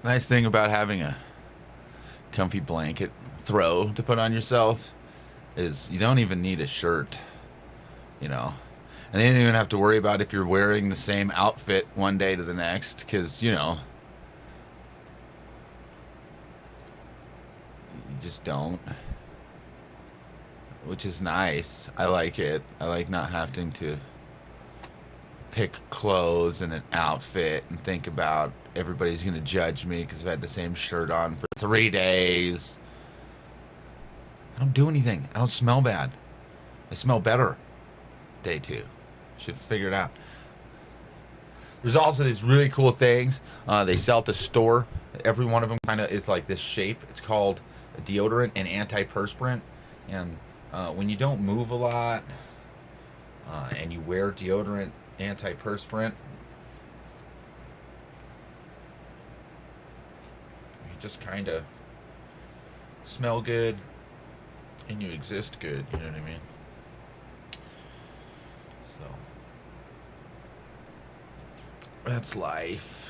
Nice thing about having a comfy blanket throw to put on yourself is you don't even need a shirt, you know. And you don't even have to worry about if you're wearing the same outfit one day to the next, because, you just don't. Which is nice. I like it. I like not having to pick clothes and an outfit and think about everybody's going to judge me because I've had the same shirt on for 3 days. I don't do anything. I don't smell bad. I smell better day two. Should figure it out. There's also these really cool things they sell at the store. Every one of them kind of is like this shape. It's called deodorant and antiperspirant. And when you don't move a lot and you wear deodorant, antiperspirant, you just kind of smell good and you exist good. You know what I mean? So that's life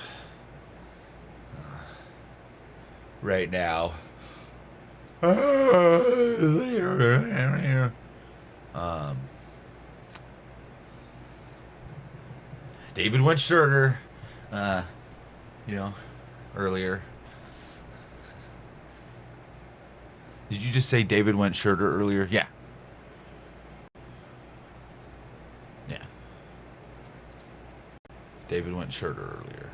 right now. David went shorter, earlier. Did you just say David went shorter earlier? Yeah. Yeah. David went shorter earlier.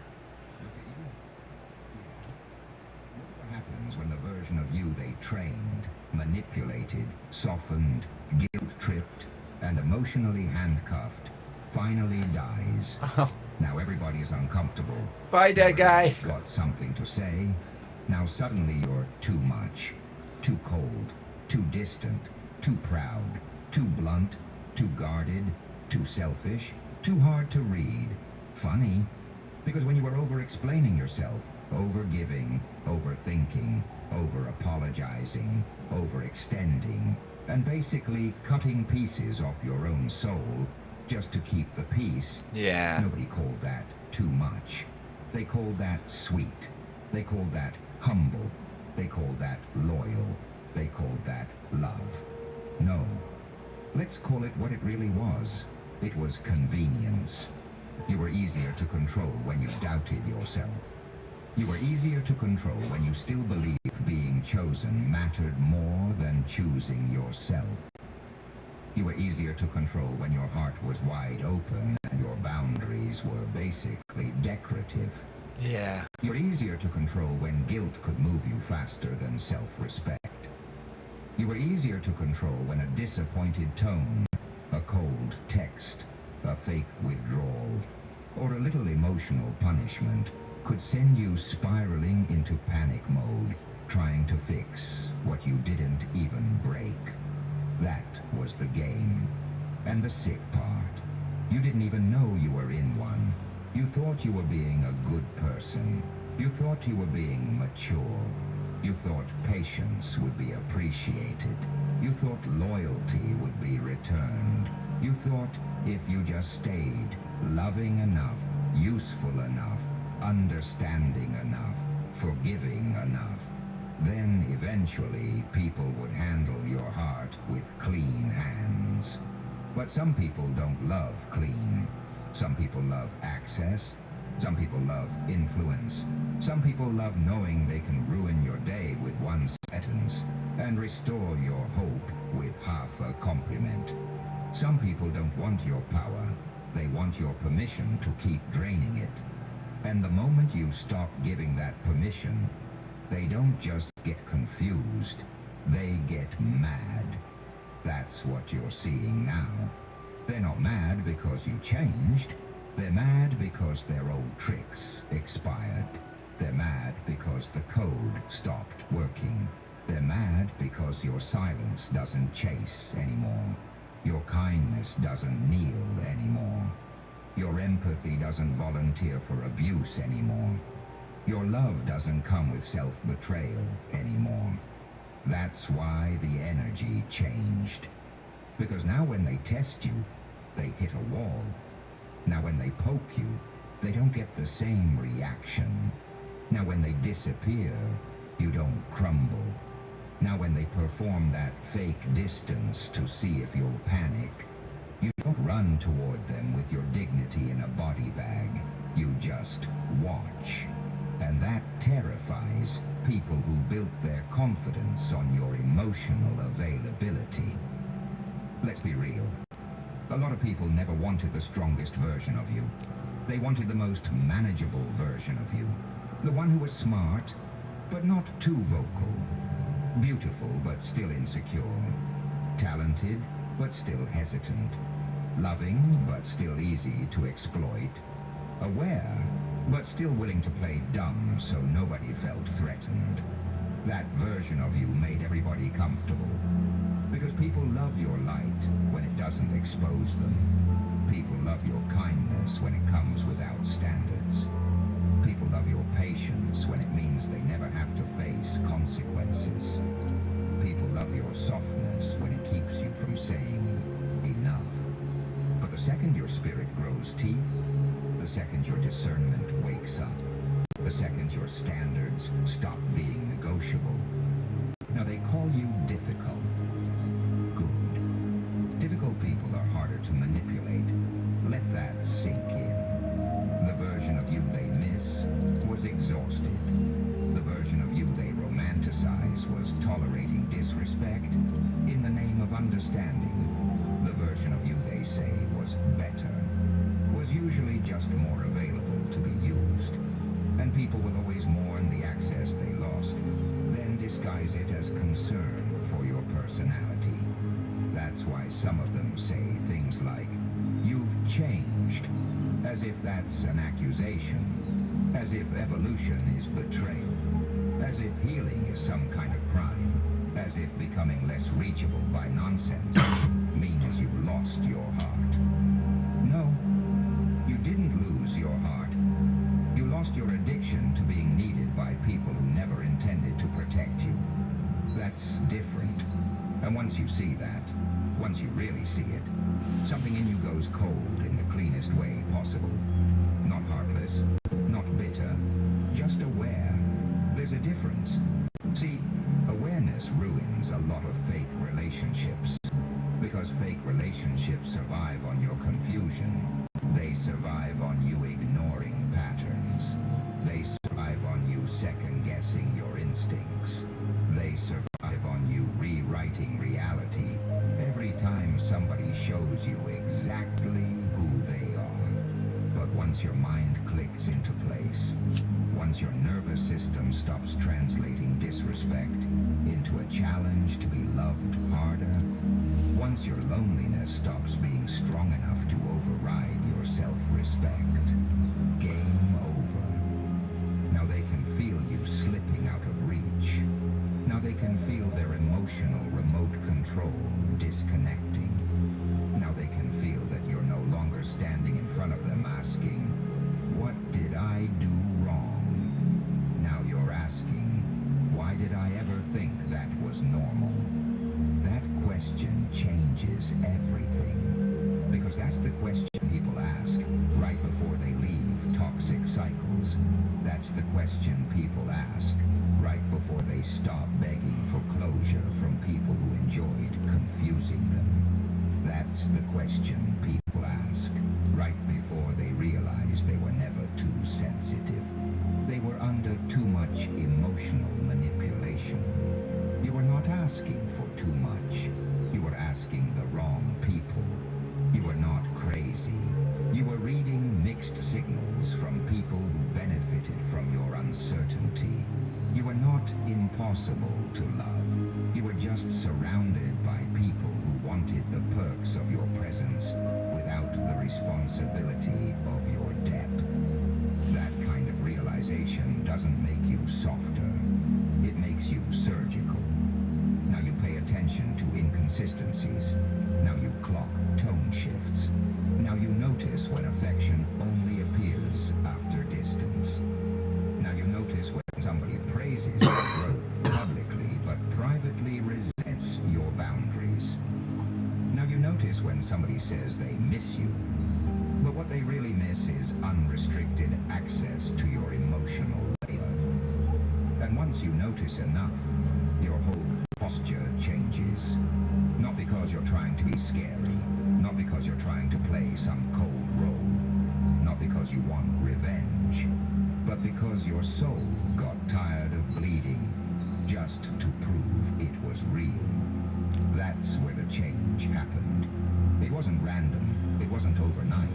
What happens when the version of you they trained, manipulated, softened, guilt-tripped, and emotionally handcuffed finally dies? Now everybody is uncomfortable. Bye, dead guy. Got something to say. Now suddenly you're too much, too cold, too distant, too proud, too blunt, too guarded, too selfish, too hard to read. Funny, because when you were over-explaining yourself, over-giving, overthinking, over-apologizing, overextending, and basically cutting pieces off your own soul just to keep the peace. Yeah. Nobody called that too much. They called that sweet. They called that humble. They called that loyal. They called that love. No. Let's call it what it really was. It was convenience. You were easier to control when you doubted yourself. You were easier to control when you still believed being chosen mattered more than choosing yourself. You were easier to control when your heart was wide open and your boundaries were basically decorative. Yeah. You're easier to control when guilt could move you faster than self-respect. You were easier to control when a disappointed tone, a cold text, a fake withdrawal, or a little emotional punishment could send you spiraling into panic mode, trying to fix what you didn't even break. That was the game. And the sick part, you didn't even know you were in one. You thought you were being a good person. You thought you were being mature. You thought patience would be appreciated. You thought loyalty would be returned. You thought if you just stayed loving enough, useful enough, understanding enough, forgiving enough, then eventually people would handle your heart with clean hands. But some people don't love clean. Some people love access. Some people love influence. Some people love knowing they can ruin your day with one sentence and restore your hope with half a compliment. Some people don't want your power. They want your permission to keep draining it. And the moment you stop giving that permission, they don't just get confused, they get mad. That's what you're seeing now. They're not mad because you changed. They're mad because their old tricks expired. They're mad because the code stopped working. They're mad because your silence doesn't chase anymore. Your kindness doesn't kneel anymore. Your empathy doesn't volunteer for abuse anymore. Your love doesn't come with self-betrayal anymore. That's why the energy changed. Because now when they test you, they hit a wall. Now when they poke you, they don't get the same reaction. Now when they disappear, you don't crumble. Now when they perform that fake distance to see if you'll panic, you don't run toward them with your dignity in a body bag. You just watch. And that terrifies people who built their confidence on your emotional availability. Let's be real. A lot of people never wanted the strongest version of you. They wanted the most manageable version of you. The one who was smart, but not too vocal. Beautiful, but still insecure. Talented, but still hesitant. Loving, but still easy to exploit. Aware, but still willing to play dumb so nobody felt threatened. That version of you made everybody comfortable. Because people love your light when it doesn't expose them. People love your kindness when it comes without standards. People love your patience when it means they never have to face consequences. People love your softness when it keeps you from saying enough. But the second your spirit grows teeth, the second your discernment wakes up, the second your standards stop being negotiable. Now they call you difficult. Good. Difficult people are harder to manipulate. Let that sink in. The version of you they miss was exhausted. The version of you they romanticize was tolerating disrespect in the name of understanding. The version of you they say was better was usually just more available to be used. And people will always mourn the access they lost, then disguise it as concern for your personality. That's why some of them say things like, "You've changed," as if that's an accusation, as if evolution is betrayal, as if healing is some kind of crime, as if becoming less reachable by nonsense means you've lost your heart. No, you didn't lose your heart. You lost your addiction to being needed by people who never intended to protect you. That's different. And once you see that, once you really see it, something in you goes cold in the cleanest way possible. Not heartless, not bitter, just aware. There's a difference. See, awareness ruins a lot of fake relationships. Because fake relationships survive on your confusion. They survive on you ignoring patterns. They survive on you second-guessing your instincts. They survive on you rewriting reality every time somebody shows you exactly who they are. But once your mind clicks into place, once your nervous system stops translating disrespect into a challenge to be loved harder, once your loneliness stops being strong enough to override your self-respect, game over. Now they can feel you slipping out of reach. Now they can feel their emotional remote control disconnecting. Now they can feel that you're no longer standing in front of them asking, "What did I do wrong?" Now you're asking, "Why did I ever think that was normal?" That question changes everything. Because that's the question people ask right before they leave toxic cycles. That's the question people ask right before they stop begging for closure from people who enjoyed confusing them. That's the question people ask right before they realize they were never too sensitive. They were under too much emotional manipulation. You were not asking for too much. You were asking the wrong people. You were not crazy. You were reading mixed signals from people who benefited from your uncertainty. You were not impossible to love. You were just surrounded by people who wanted the perks of your presence without the responsibility of your depth. That kind of realization doesn't make you softer. It makes you surgical. Now you pay attention to inconsistencies. Now you clock tone shifts. Now you notice when affection only appears after distance. Now you notice when somebody praises your growth publicly but privately resents your boundaries. Now you notice when somebody says they miss you, but what they really miss is unrestricted access to your emotional layer. And once you notice enough, your whole posture changes. Not because you're trying to be scary, not because you're trying to play some cold role, not because you want revenge, but because your soul got tired of bleeding just to prove it was real. That's where the change happened. It wasn't random, it wasn't overnight,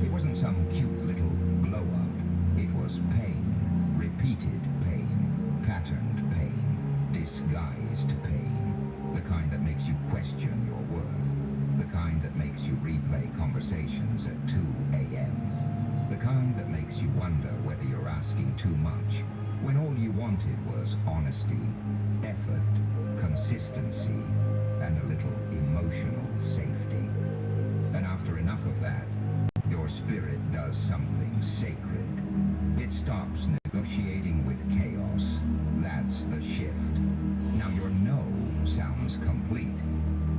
it wasn't some cute little glow-up. It was pain, repeated pain, patterned pain, disguised pain, the kind that makes you question your worth, the kind that makes you replay conversations at 2 a.m., the kind that makes you wonder whether you're asking too much, when all you wanted was honesty, effort, consistency, and a little emotional safety. And after enough of that, your spirit does something sacred. It stops negotiating with chaos. That's the shift. Now your no sounds complete.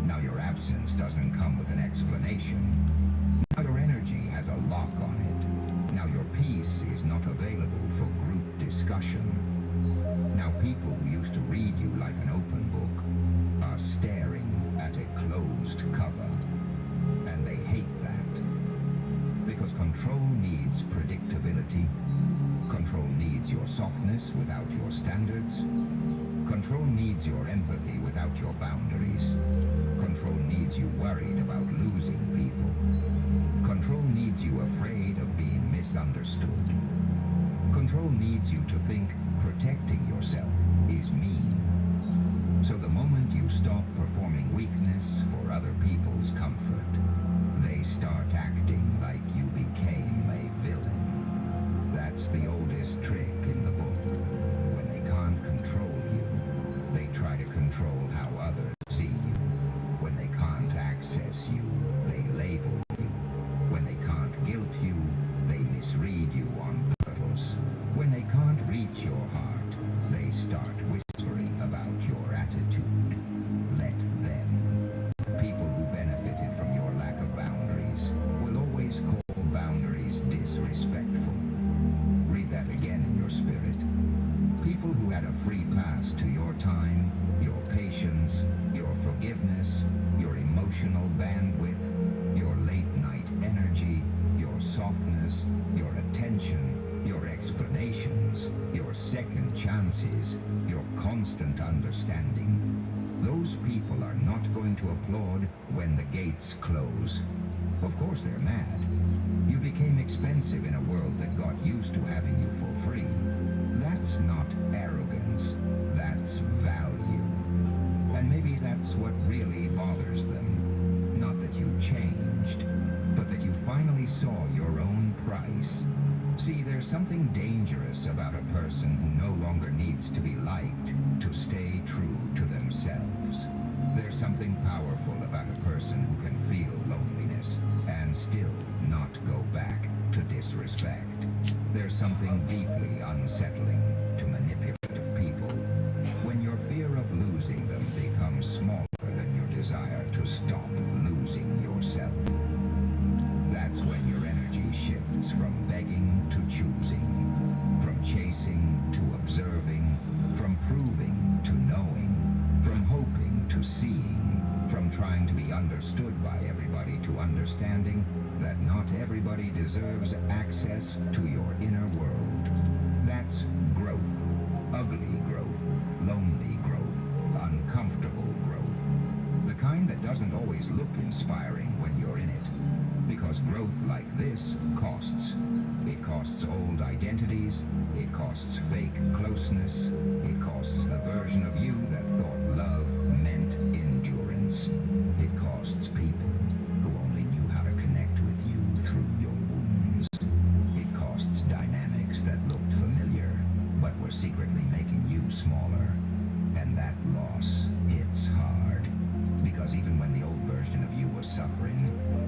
Now your absence doesn't come with an explanation. Now your energy has a lock on it. Now your peace is not available for group discussion. Now people who used to read you like an open book are staring at a closed cover. And they hate that. Because control needs predictability. Control needs your softness without your standards. Control needs your empathy without your boundaries. Control needs you worried about losing people. Control needs you afraid of being misunderstood. Control needs you to think protecting yourself is mean. So the moment you stop performing weakness for other people's comfort, they start acting like you became a villain. That's the oldest trick in the book. When they can't control you, they try to control how others see you. When they can't access you, they label you. When they can't guilt you, they misread you on purpose. When they can't reach your heart, they start whispering about your attitude. Let them. People who benefited from your lack of boundaries will always call boundaries disrespectful. Read that again in your spirit. People who had a free pass to your time, your patience, your forgiveness, your emotional bandwidth, your late-night energy, your softness, your attention, your explanations, your second chances, your constant understanding. Those people are not going to applaud when the gates close. Of course they're mad. You became expensive in a world that got used to having you for free. That's not arrogance. That's value. And maybe that's what really bothers them. Not that you changed, but that you finally saw your own price. See, there's something dangerous about a person who no longer needs to be liked to stay true to themselves. There's something powerful about a person who can feel loneliness and still not go back to disrespect. There's something deeply unsettling to manipulative people when your fear of losing them becomes smaller than your desire to stop losing yourself. That's when your energy shifts from begging to choosing, from chasing to observing, from proving to knowing, from hoping to seeing, from trying to be understood by everybody to understanding that not everybody deserves access to your inner world. That's growth. Ugly growth, lonely growth, uncomfortable growth. The kind that doesn't always look inspiring when you're in it. Because growth like this costs. It costs old identities, it costs fake closeness, it costs the version of you that thought love meant endurance. It costs people who only knew how to connect with you through your wounds. It costs dynamics that looked familiar, but were secretly making you smaller. And that loss hits hard. Because even when the old version of you was suffering,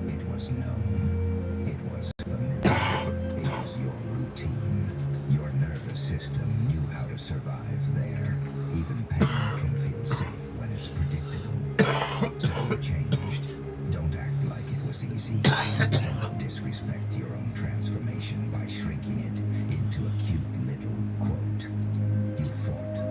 it was known. It was familiar. It was your routine. Your nervous system knew how to survive there. Even pain can feel safe when it's predictable. So you changed. Don't act like it was easy. Don't disrespect your own transformation by shrinking it into a cute little quote. You fought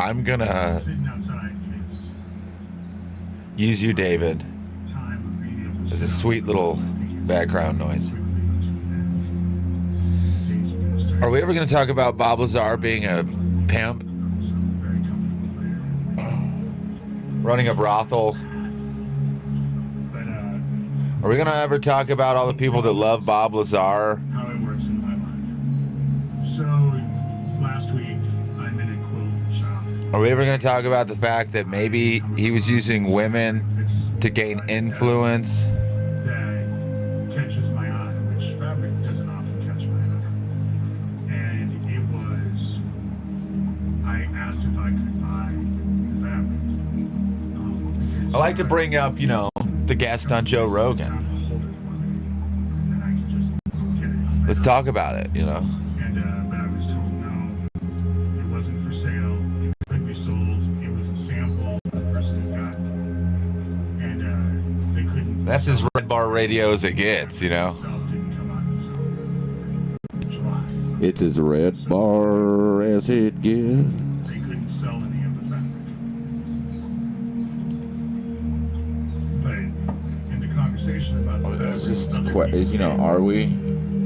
I'm gonna Sitting outside is use you, David, time of being able to as a sit sweet out. little I think it's background noise. quickly between that. Days are gonna start. Are we ever gonna talk about Bob Lazar being a pimp, So I'm very comfortable there. running a brothel? But Are we gonna ever talk about all the people that love Bob Lazar? how it works in my life. So last week I'm in a quilt shop. Are we ever gonna talk about the fact that maybe he was using women to gain influence? That catches my eye, which fabric doesn't often catch my eye. And it was, I asked if I could buy the fabric. I like to bring up, the guest on Joe Rogan. Hold it for me, and then I could just get it. Let's talk about it, And but I was told no, it wasn't for sale. It could be sold. It was a sample. The person had gotten, and they couldn't. That's as red bar radio as it gets, Itself didn't come out until July. It's as red bar as it gets. They couldn't sell any of the fabric. But in the conversation about the fabric, It's just, other people are we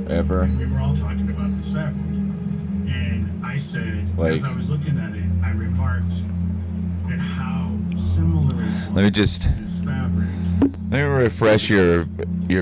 ever? we were all talking about this fabric, and I said, Like- as I was looking at it, I remarked at how similar it Let me was just to this fabric. let me refresh your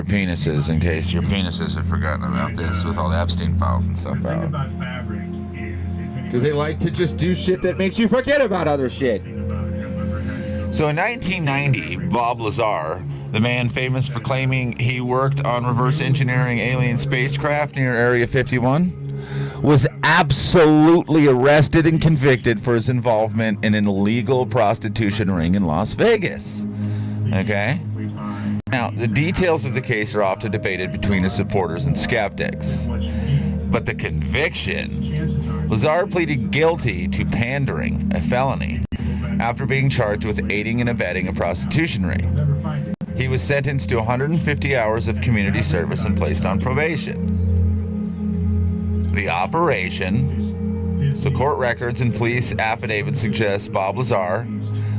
penises in case your penises have forgotten about this with all the Epstein files and The stuff thing out. about fabric is, if Because they like to just do shit that makes you forget about other shit. anything about him ever had to go So in 1990, Bob Lazar, the man famous for claiming he worked on reverse engineering alien spacecraft near Area 51, was absolutely arrested and convicted for his involvement in an illegal prostitution ring in Las Vegas. Okay? we buy Now, the details of the case are often debated between his supporters and skeptics. what you need. But the conviction, Chances are, Lazar pleaded guilty to pandering, a felony, after being charged with aiding and abetting a prostitution ring. never find it. He was sentenced to 150 hours of community service and placed on probation. The operation, so court records and police affidavits suggest Bob Lazar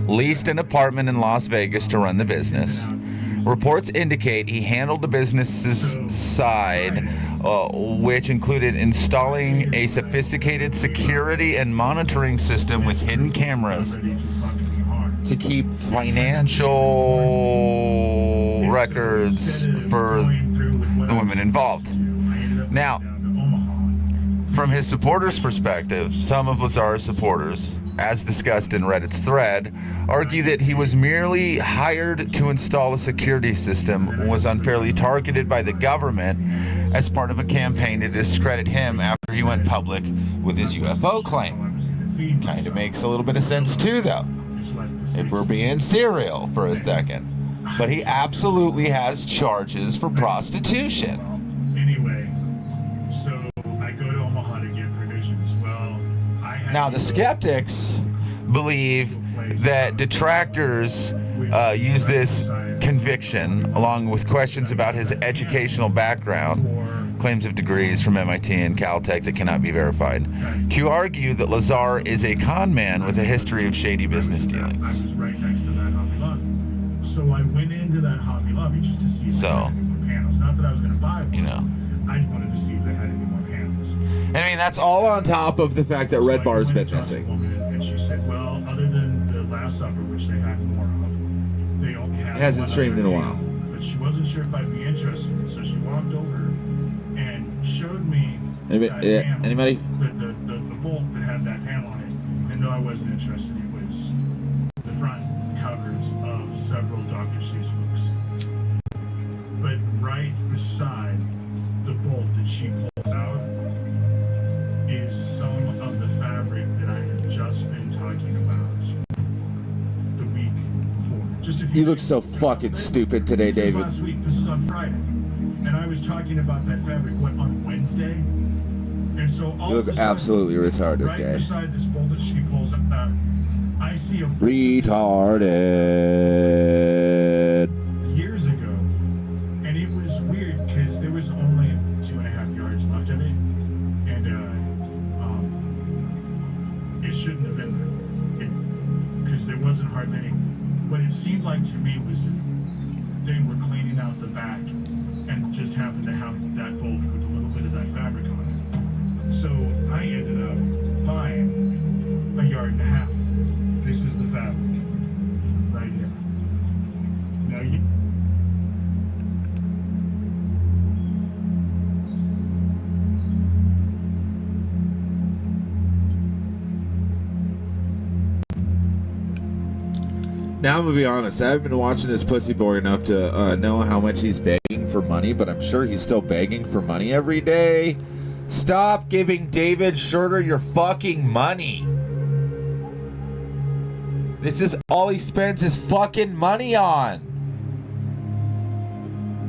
leased an apartment in Las Vegas to run the business. Reports indicate he handled the business's side, which included installing a sophisticated security and monitoring system with hidden cameras Ready to fuck me hard. to keep financial records for the women involved. Now, from his supporters' perspective, some of Lazar's supporters, as discussed in Reddit's thread, argue that he was merely hired to install a security system and was unfairly targeted by the government as part of a campaign to discredit him after he went public with his UFO claim. Kind of makes a little bit of sense too, though, if we're being serial for a second. But he absolutely has charges for prostitution. Anyway, so I go to Omaha to get provisions. Well, I had Now, the skeptics believe that detractors use this conviction, along with questions about his educational background, claims of degrees from MIT and Caltech that cannot be verified, to argue that Lazar is a con man with a history of shady business I dealings. was right next to that Hobby Lobby. So I went into that Hobby Lobby just to see if they So, had any more panels. Not that I was going to buy one. You know. I just wanted to see if they had any more panels. I mean, that's all on top of the fact that So Red I Bar's went been and talked to the missing. woman, and she said, well, other than the Last Supper, which they had more of, they only had It hasn't one streamed other in a deal. while. But she wasn't sure if I'd be interested. So she walked over and showed me that panel, Anybody? the bolt that had that panel on it. And no, I wasn't interested. It was the front covers of several Dr. Seuss books. But right beside the bolt that she pulled out is some of the fabric that I had just been talking about the week before. Just a few You look days so ago. fucking stupid today, This is David. last week. This is on Friday. And I was talking about that fabric, on Wednesday? And so all You of a look sudden, absolutely retarded, right guy. beside this bolt that she pulls out, I see a bolt Retarded. years ago, and it was weird because there was only 2.5 yards left of it, and it shouldn't have been there. wasn't hardly any. What it seemed like to me was they were cleaning out the back and just happened to have that bolt with a little bit of that fabric on it. So I ended up buying a yard and a half. This is the fabric right here. Now you. Now I'm gonna be honest, I haven't been watching this pussy boy enough to know how much he's begging for money, but I'm sure he's still begging for money every day. Stop giving David Schroeder your fucking money. This is all he spends his fucking money on.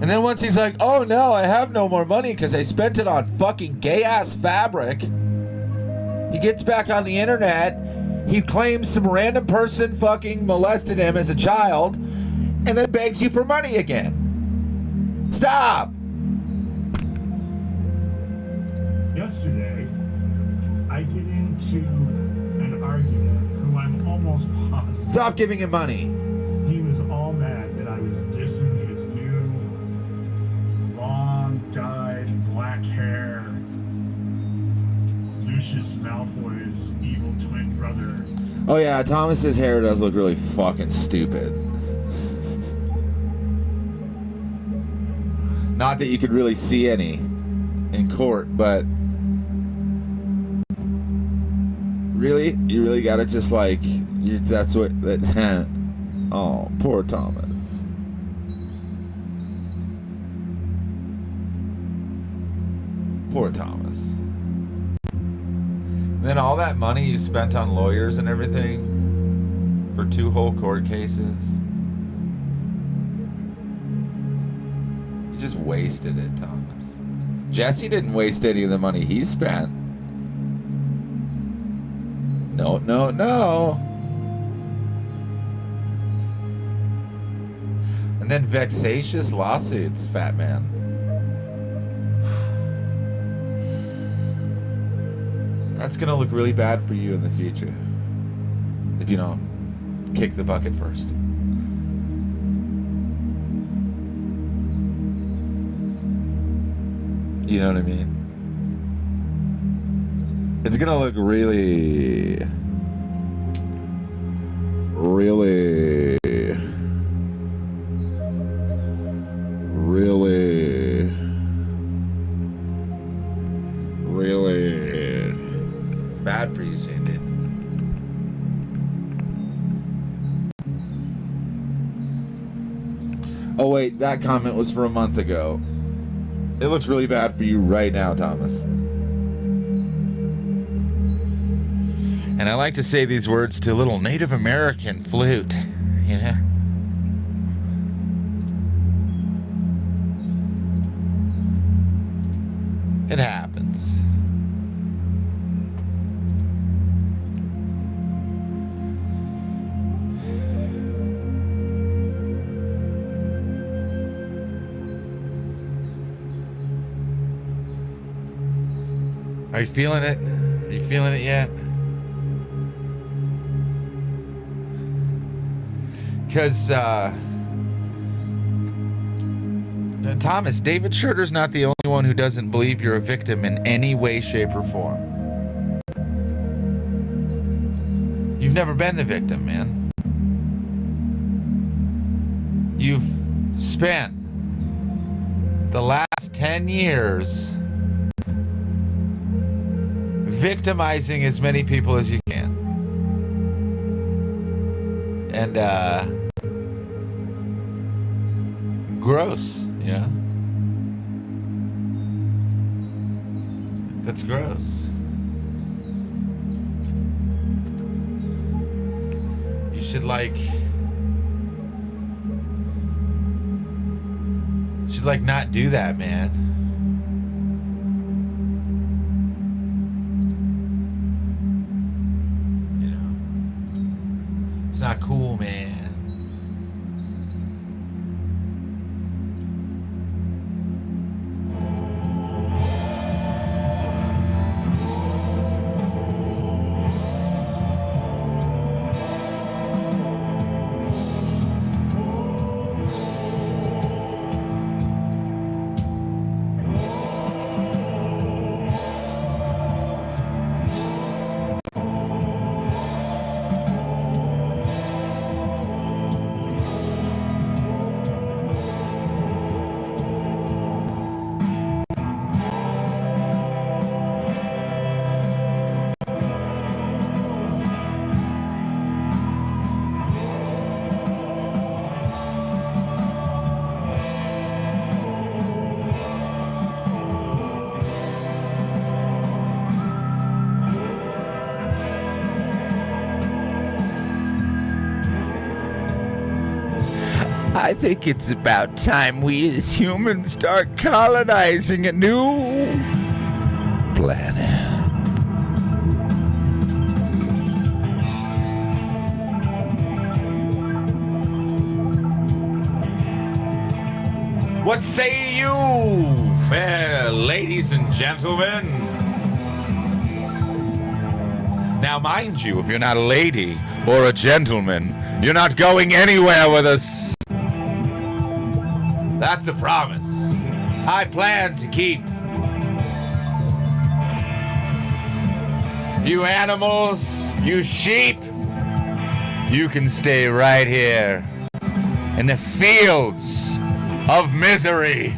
And then once he's like, oh no, I have no more money because I spent it on fucking gay-ass fabric, he gets back on the internet. He claims some random person fucking molested him as a child and then begs you for money again. Stop! Yesterday, I get into an argument who I'm almost positive. Stop giving him money. He was all mad that I was dissing his new, long, dyed, black hair, Lucius Malfoy's evil twin brother. Oh yeah, Thomas's hair does look really fucking stupid. Not that you could really see any in court, but really, you really gotta just like, that's what, that, oh, poor Thomas. Poor Thomas. Then all that money you spent on lawyers and everything for 2 whole court cases, you just wasted it, Thomas. Jesse didn't waste any of the money he spent. No, no, no. And then vexatious lawsuits, fat man. That's gonna look really bad for you in the future if you don't kick the bucket first. You know what I mean? It's gonna look really bad for you soon, dude. Oh wait, that comment was from a month ago. It looks really bad for you right now, Thomas. And I like to say these words to a little Native American flute, you know? It happens. Are you feeling it? Are you feeling it yet? Because, Thomas, David Schroeder's not the only one who doesn't believe you're a victim in any way, shape, or form. You've never been the victim, man. You've spent the last 10 years victimizing as many people as you can. And, gross, you know? That's gross. You should not do that, man. You know? It's not cool, man. I think it's about time we as humans start colonizing a new planet. What say you, fair ladies and gentlemen? Now, mind you, if you're not a lady or a gentleman, you're not going anywhere with us. That's a promise I plan to keep. You animals, you sheep, you can stay right here in the fields of misery.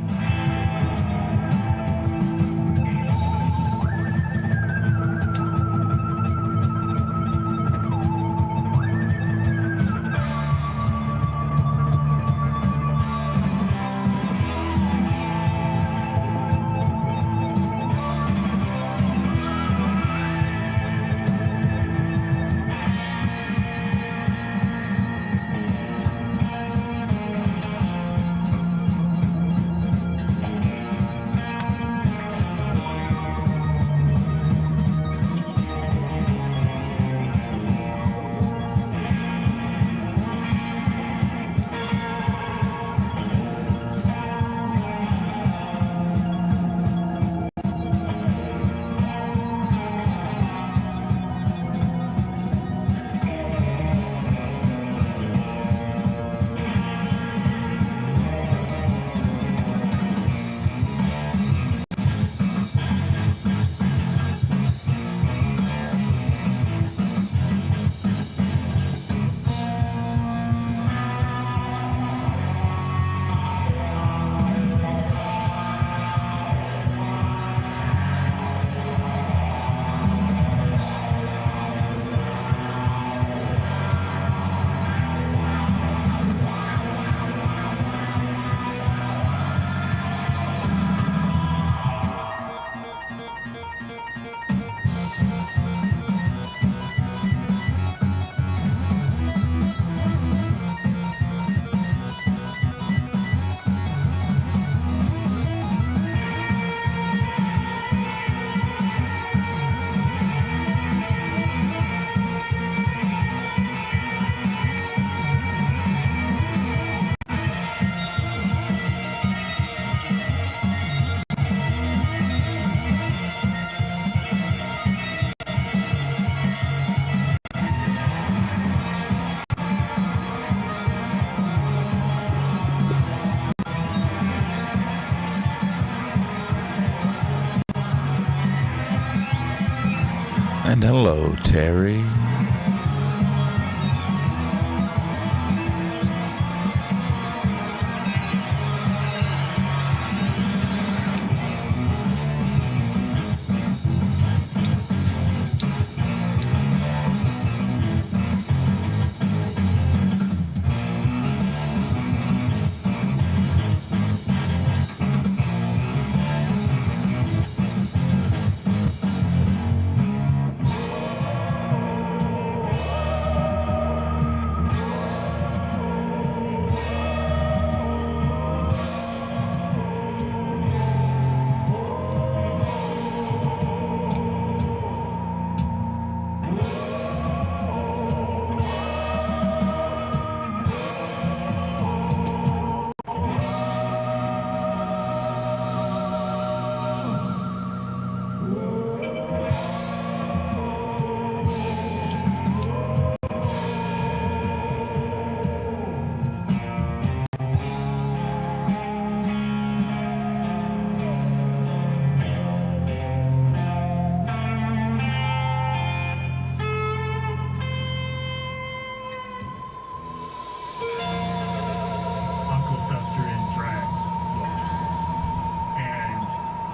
And hello, Terry.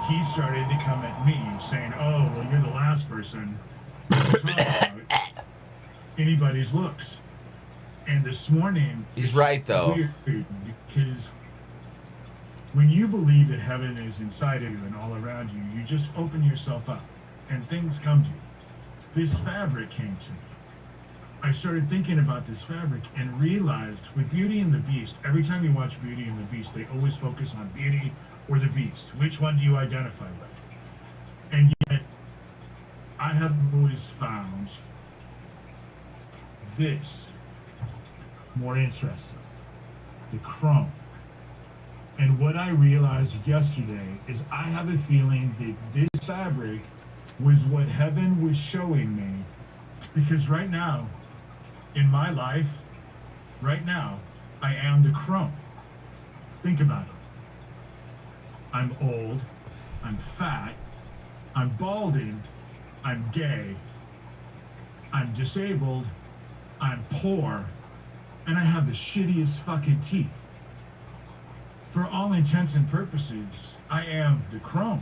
He started to come at me saying, oh, well, you're the last person to talk about anybody's looks. And this morning... He's right, though. Weird because when you believe that heaven is inside of you and all around you, you just open yourself up and things come to you. This fabric came to me. I started thinking about this fabric and realized with Beauty and the Beast, every time you watch Beauty and the Beast, they always focus on Beauty or the Beast. Which one do you identify with? And yet, I have always found this more interesting, the chrome. And what I realized yesterday is I have a feeling that this fabric was what heaven was showing me, because right now, in my life, right now, I am the chrome. Think about it. I'm old, I'm fat, I'm balding, I'm gay, I'm disabled, I'm poor, and I have the shittiest fucking teeth. For all intents and purposes, I am the chrome.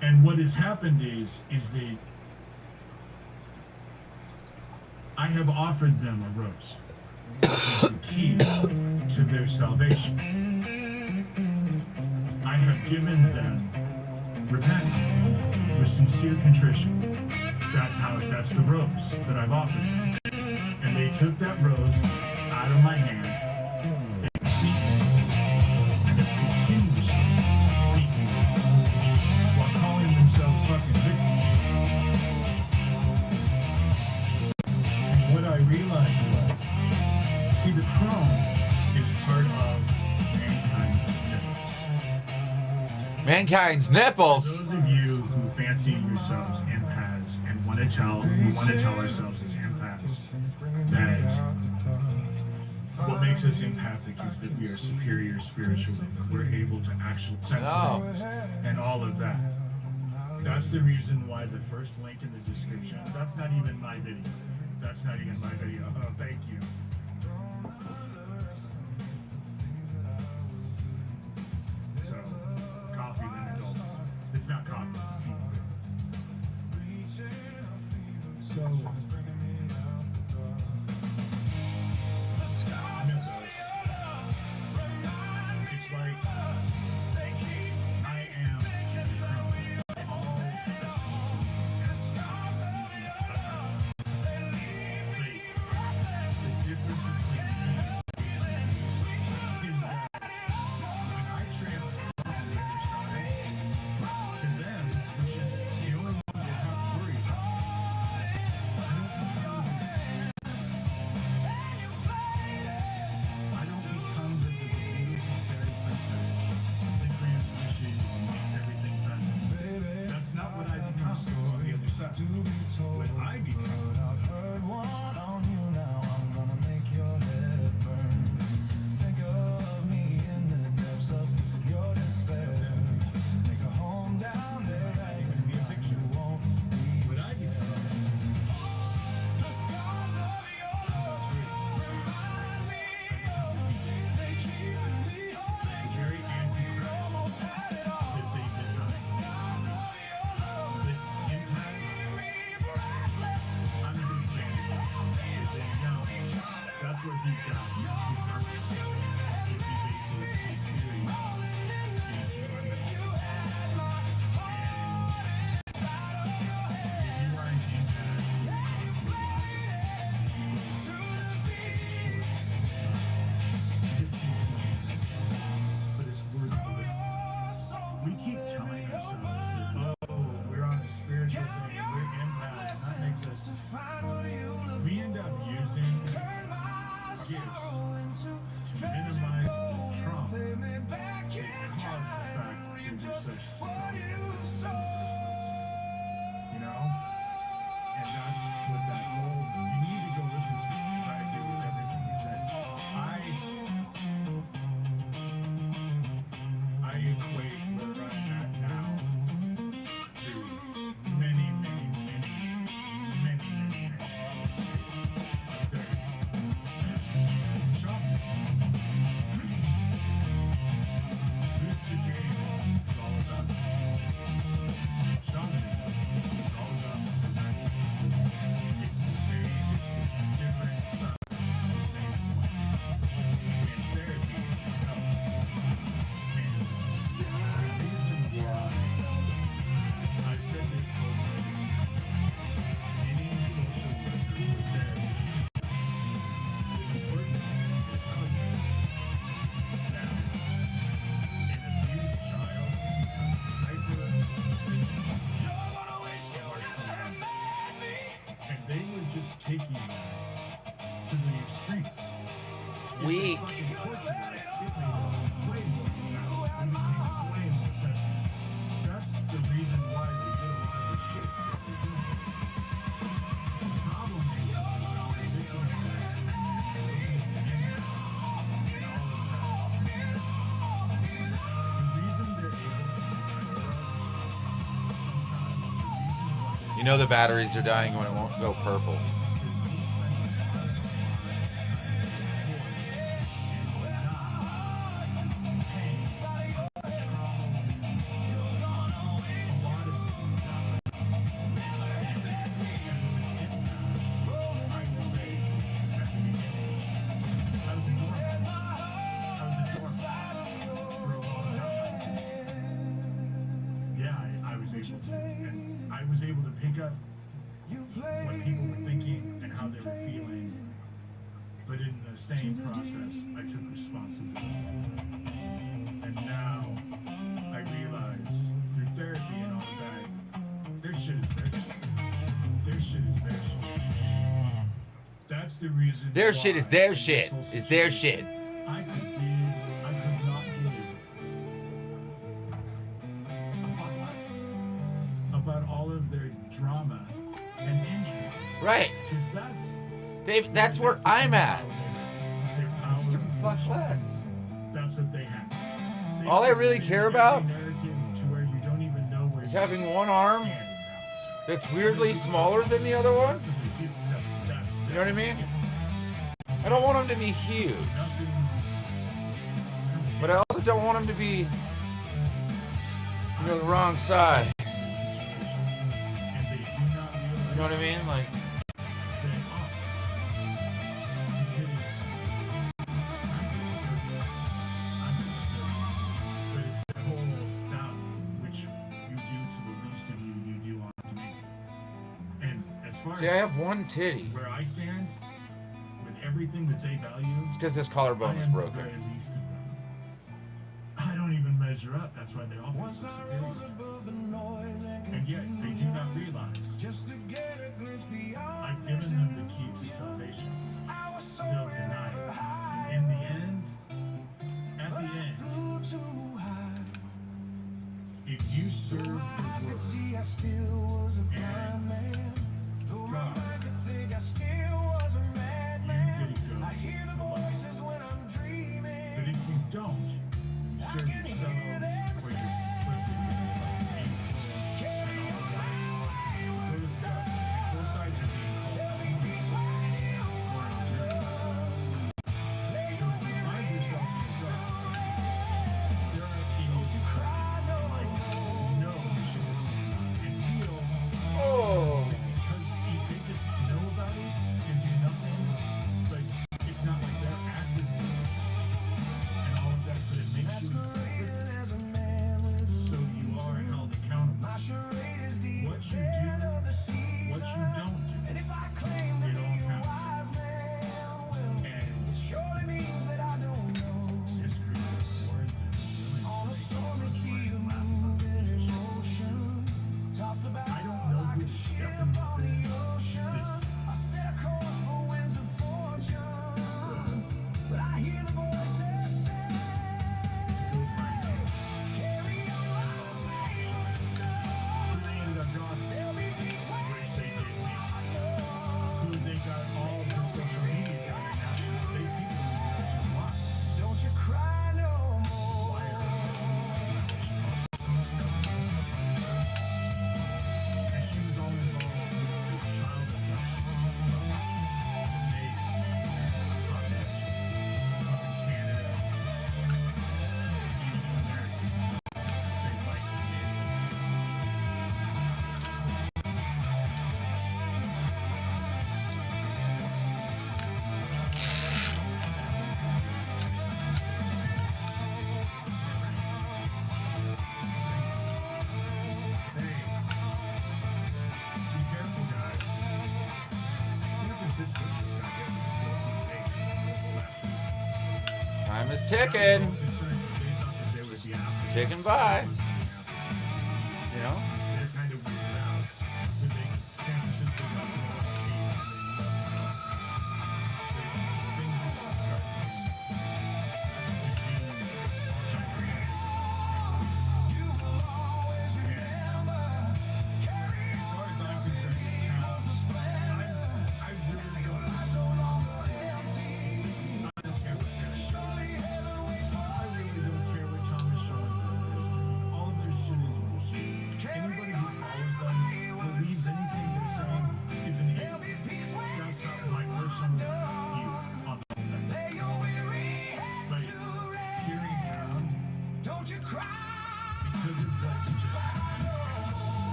And what has happened is that I have offered them a rose, which is the key to their salvation. I have given them repentance with sincere contrition. That's the rose that I've offered them. And they took that rose out of my hand and beat me, and have continuously beat me while calling themselves fucking victims. And what I realized was, see, the chrome is part of mankind's nipples. Mankind's nipples. For those of you who fancy yourselves empaths and want to tell ourselves as empaths that what makes us empathic is that we are superior spiritually, that we're able to actually sense things and all of that. That's the reason why the first link in the description, that's not even my video. That's not even my video. Oh, thank you. So, coffee then adult. It's not coffee, it's tea. So, it's like I am all the difference between me is that when I transform on the other side to them, which is the only one they have to worry about, I don't become the beautiful fairy princess that grants wishes and makes everything better. That's not what I become on the other side. What I become that's what he got. He purpose. If he bases his theory is environmental. And if you are an empath, but it's worth listening. We keep telling ourselves that, oh, we're on a spiritual thing, we're empaths, and that makes us. We end up using gifts to minimize the trauma that caused the fact that you're such strong. You know? And that's what that whole, you need to go listen to it, because I agree with everything he said. I equate where I'm at now to many extreme. Weak. If it fucking tortured us, it made us way more powerful. We became way more sensitive. That's the reason why we did a lot of the shit that we're doing. The problem is the victimness and the anger and all of that. The reason they're able to control us sometimes, the reason why You know the batteries are dying when it won't go purple. I was able to pick up what people were thinking and how they were feeling, but in the same process, I took responsibility. And now I realize through therapy and all of that, their shit is their shit. Their shit is their shit. That's the reason. Their shit is their why shit. this whole Is their situation, shit. I could not give a fuck less about all of their drama and intrigue. Right. Because That's where I'm at. Their power. Give a fuck less. That's what they have. They All I can really spin care every about narrative to where you don't even know where is you're having one arm standing half the time. that's weirdly smaller than the other one. That's what they do. That's You know what I mean? I don't want them to be huge, nothing. but I also don't want them to be, the wrong side. And they do not realize You know what I mean? Like, they are. Because I'm concerned. But it's the whole that which you do to the least of you, you do unto me. And as far see, I have one titty. where I stand, with everything that they value, It's because this I collarbone is am the broken. very least of them. I don't even measure up. That's why they all feel so superior to me. And yet, they do not realize I've given them the key to salvation. They'll deny it. And in the end, at the end, if you serve the word and God, you get to go to the light. But if you don't, you serve yourselves or you're complicit in the fucking evil and all of that. Both sides are being called or enduring. So if you find yourself in the dark, there is like know the shit that's going on and feel Oh. because they just know about it and do nothing, but it's not like they're actively and all of that, but it makes you complicit. So you are held accountable. What you do, what you don't do, it all counts. And history is more than I don't know who Stephen Wolf is. This goes by name. Who they ended up drawing to, which they did me. Who they got all of their social media down and now she's fake people who know just why. Don't you cry no more. Why are they and she was all involved with child abductions. Canada, Native Americans, they like be careful, guys. San Francisco just got hit with 4.8 last week. Time is ticking. Ticking by. You know? They're kind of weirded out. San Francisco got 4.8.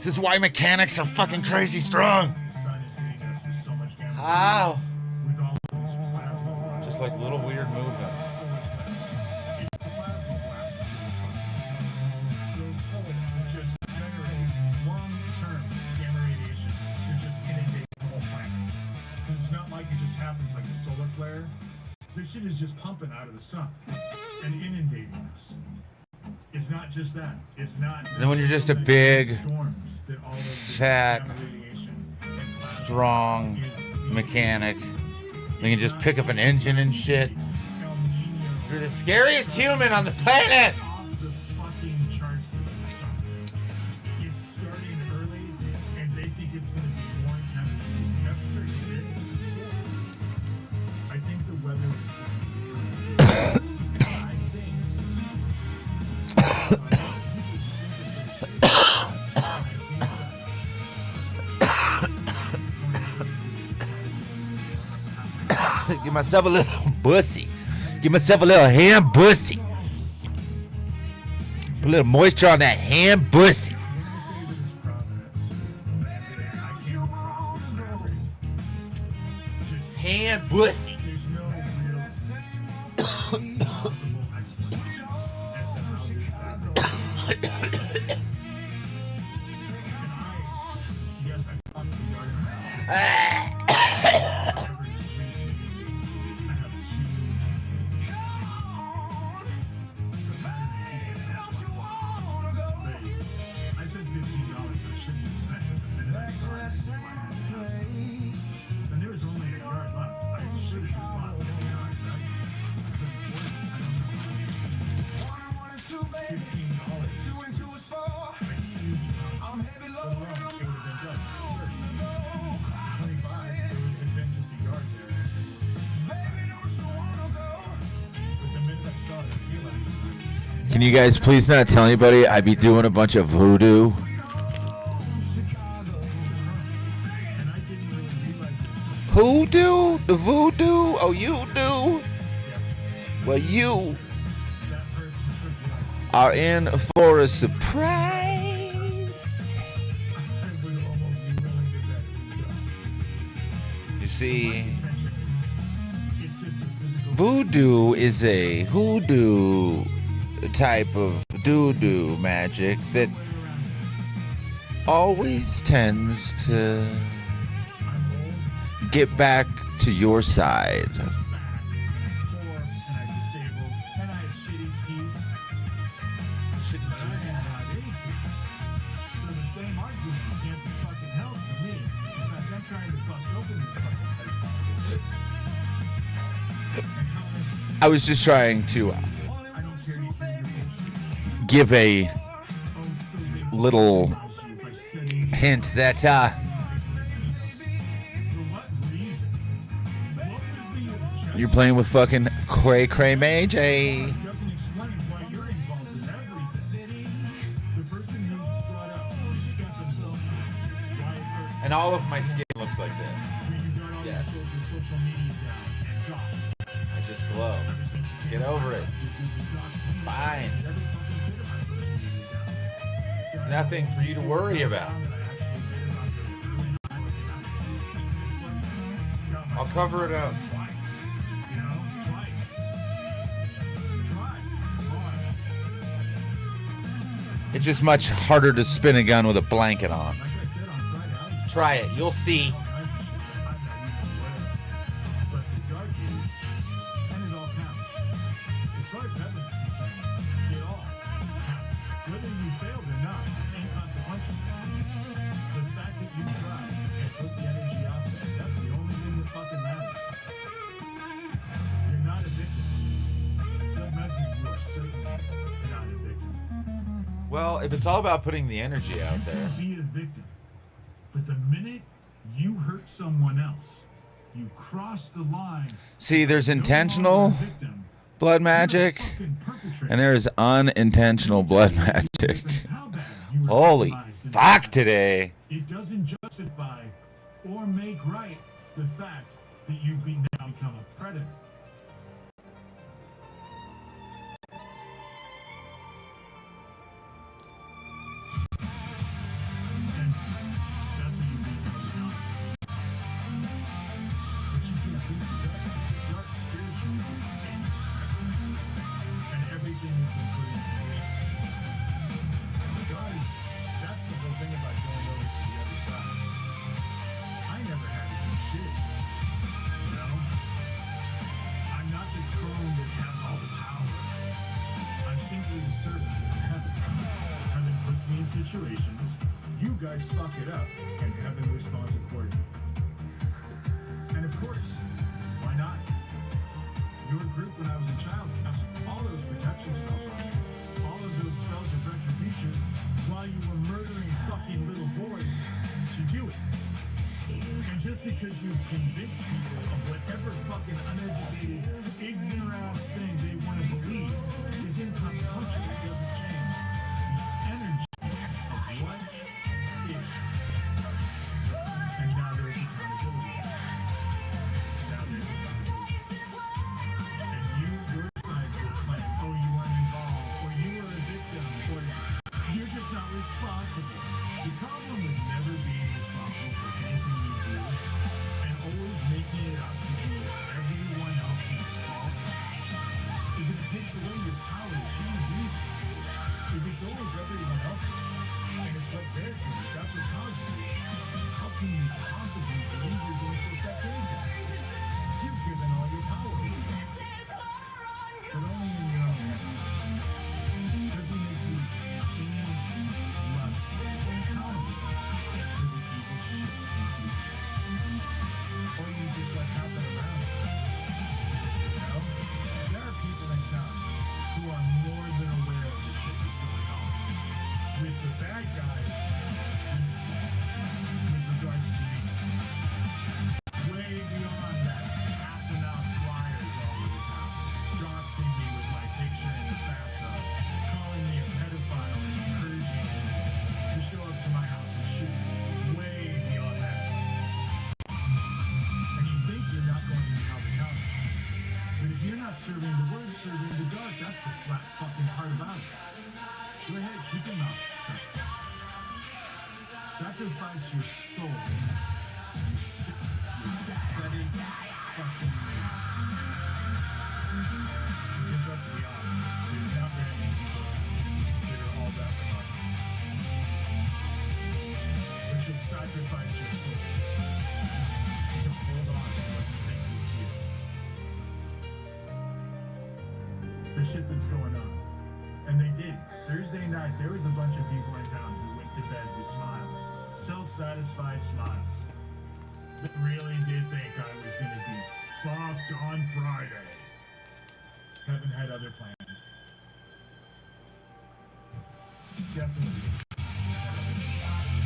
This is why mechanics are fucking crazy strong. The sun is hitting us with so much gamma How? with all of these plasma blasts. Just like little weird movements. So much less. It's the plasma blasts that those holes just generate long-term gamma radiation. They're just inundating the whole planet. Because it's not like it just happens like a solar flare. This shit is just pumping out of the sun and inundating us. It's not just that. It's not. Then when you're just a big, storms that all of this fat, gamma radiation and plasma strong is mechanic, you can just pick up an engine and shit. El Nino You're the scariest human on the planet. off the fucking charts this summer. It's starting early, and they think it's going to be more intense than we've ever experienced before. I think the weather is going to be coming. I think. Give myself a little bussy. Give myself a little ham bussy. Put a little moisture on that ham bussy. Ham bussy. There's no real plausible explanation as to how this happened. Yes, I talked to the artist. However, it's changed me. I have two I said $15, I shouldn't have spent it the minute I saw it. And there was only a yard left. I should have just bought the yard, right? But it's worth it. I don't know. $15. A huge amount. But alone, it would have been done. 25, it would have been just a yard there. But the minute I saw it, I realized Can you guys please not tell anybody I be doing a bunch of voodoo? and I didn't really realize it until Hoodoo? The voodoo? Oh, you do? yes, Well, you that person took what I said. are in for a surprise. I would almost be willing to bet it was done. You see, My intention is, it's just a physical voodoo is a hoodoo type of doo-doo magic that always tends to I'm old, get back to your side. back, poor, and I'm disabled, and I have shitty teeth. But I didn't have any teeth. So the same argument can't be fucking held for me. In fact, I'm trying to bust open this fucking head. And Thomas, I was just trying to I don't care to hear your bullshit. give a Oh, so they little victimize you by setting hint that for what reason? What was the objective? you're playing with fucking cray cray mage. It doesn't explain why you're involved in everything. The person who brought up this Stephen this riot And all of my skin looks like that. where you got all Yes. the social media down and doxed. I just glow. Ever since you Get came over out, it. you doxed It's me. fine. Every fucking bit of my social media down. There's nothing for you to worry about. That I actually did it on the really not looking at it. Got my I'll cover it up. twice. You know, twice. Try. Hard. It's just much harder to spin a gun with a blanket on. Like I said on Friday, I was Try it. You'll see. all kinds of shit that I'm not even aware of. But the dark is, and it all counts. As far as Evan's concerned, it all counts. Whether you failed or not is inconsequential. The fact that you tried and put the energy out there, that's the only thing that fucking matters. You're not a victim. Doug Mesner, you are certainly not a victim. Well, if it's all about putting the energy out You there. can be a victim, but the minute you hurt someone else, you cross the line. See, there's No longer intentional a victim, blood you're a magic, fucking perpetrator. and there is unintentional blood magic. How bad you were Holy victimized in the fuck past. today. It doesn't justify or make right the fact that you've now become a predator. And situations, you guys fuck it up, and heaven responds accordingly. And of course, why not? Your group, when I was a child, cast all those protection spells on me. All of those spells of retribution while you were murdering fucking little boys to do it. And just because you've convinced people of whatever fucking uneducated, ignorant thing they want to believe is inconsequential, it doesn't change the energy of what is. And now there's accountability. Now there's accountability. And your side will claim, oh, you weren't involved, or you were a victim, or you're just not responsible. The problem with never being responsible for anything you do and always making it out to be everyone else's fault is that it takes away your power to change anything. If it's always everyone else's fault and it's what they're doing, that's what causes it, how can you possibly believe you're going to affect anything? You've given all your power away. But only in your own head. It doesn't make you any less accountable to the evil shit you do. Or you just let happen around it. You know? There are people in town who are more than aware of the shit that's going on. With the bad guys, with regards to me. Way beyond that, passing out flyers all over town, doxing me with my picture in the bathtub, calling me a pedophile and encouraging me to show up to my house and shoot me. Way beyond that. And you think you're not going to be held accountable. But if you're not serving the word, serving the dark, that's the flat fucking part about it. Go ahead, keep your mouth shut. Sacrifice your soul to sit your pathetic fucking lives. Because let's be honest, there's not very many people that are all that remarkable. But you'll sacrifice your soul to hold on to what you think will heal. The shit that's going on. And they did. Thursday night, there was a bunch of people in town who went to bed with smiles. Self-satisfied smiles. That really did think I was going to be fucked on Friday. Heaven had other plans. Definitely had other plans.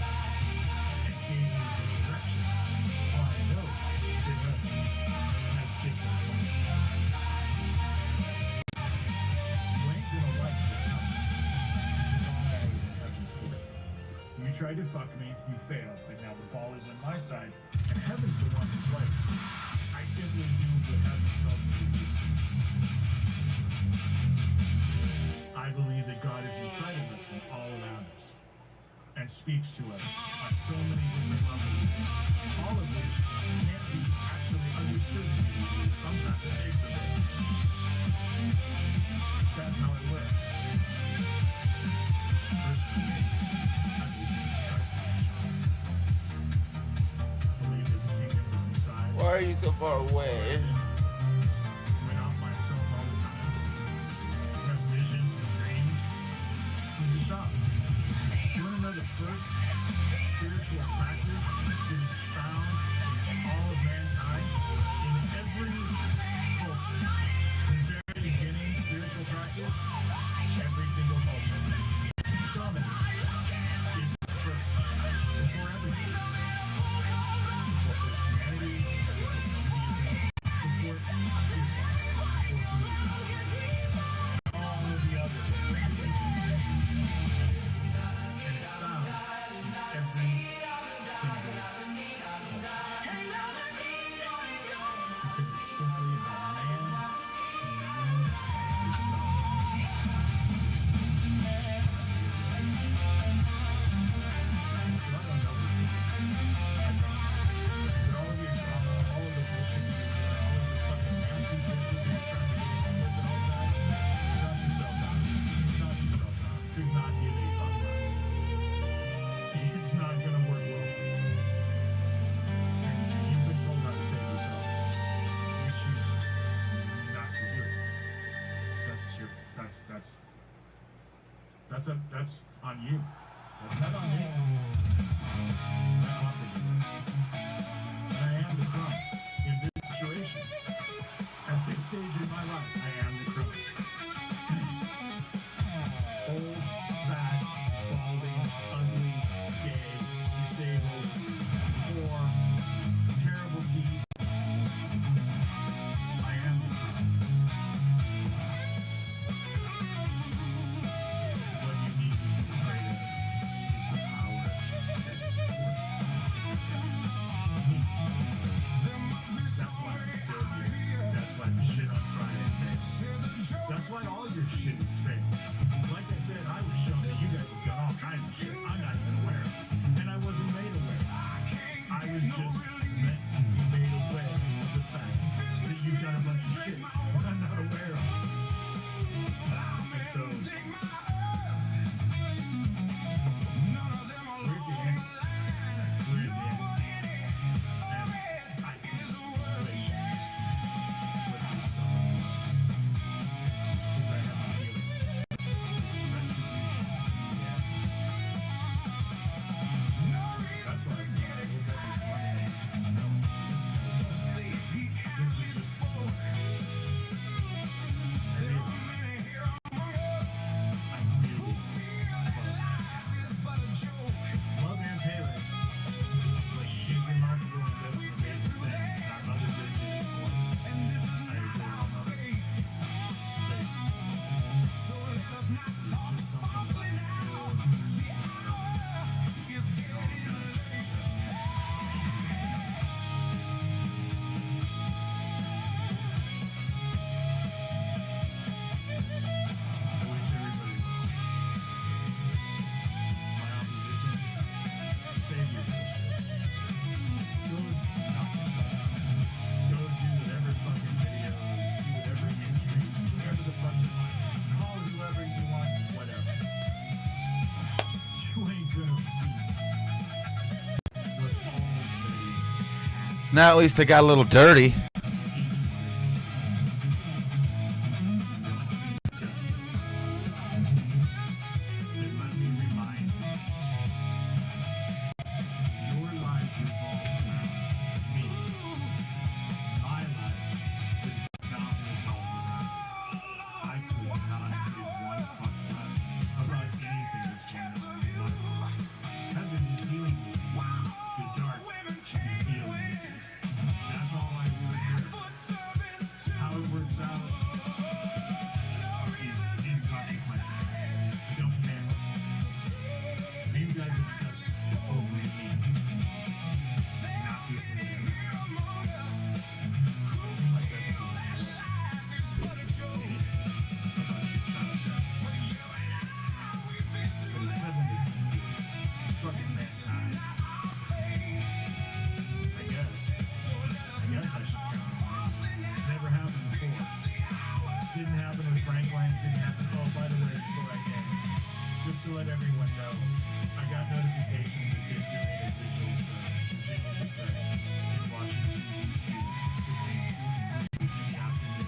And gave me the direction. Oh, I know that heaven has different plans. You ain't gonna like what's coming. As long as I was in heaven's court. You tried to fuck me, you failed, but now the ball is on my side, and heaven's the one who plays. I simply do what heaven tells me to do. I believe that God is inside of us and all around us, and speaks to us on so many different levels, all of which can't be actually understood immediately. Sometimes it takes a bit. That's how it works. Personally, I believe that the kingdom was inside. Why are you so far away? Went off by himself all the time. Have visions and dreams. When you stop. You want to know the first spiritual practice that is found in all of mankind? In every culture. The very beginning spiritual practice, every single culture. Shamanism. It was first. Before everything. Before Christianity, before Judaism, before Islam, before Buddhism. All of the other religions. And it's found in every single culture. Because it's simply about man changing his God. So I don't know this stuff. I don't. But all of your drama, all of the bullshit you're doing, all of the fucking nasty bullshit that you're trying to get on with and all that, knock yourself out. Knock yourself out. Could not give a fuck less. It's not gonna work well for you. And you've been told how to save yourself. You choose not to do it. That's on you. That's not on me. I offered you this. And I am the crumb in this situation. At this stage in my life, I am the crumb. Old, fat, balding, ugly, gay, disabled, poor, terrible teeth. I am the crumb. What you need to be afraid of is the power that supports and protects me. That's why I'm still here. That's why the shit on Friday failed. That's why all your shit is fake. Like I said, I was shown that you guys have done all kinds of shit I'm not even aware of. And I wasn't made aware. I was just meant to be made aware of the fact that you've done a bunch of shit that I'm not aware of. And so, we're at the end. We're at the end. And I can't wait to see what this summer brings. Because I have a feeling retribution is in the air. That's why I woke up this morning and it snowed. It snowed. This was just a storm. I really was buzzed. Love Aunt Pele. But she's remarkable and does some amazing things. And our mother Bridget, of course. I adore our mother. But it's just something that you feel and you smell. I wish everybody well. My opposition, save your bullshit. Go knock yourself out. Go do whatever fucking videos, do whatever intrigue, whatever the fuck you want. Call whoever you want, whatever. You ain't gonna beat what's already Now at least I got a little dirty. To let everyone know, I got notification that they're doing a vigil for Virginia Defray in Washington, D.C. between 2 and 3 in the afternoon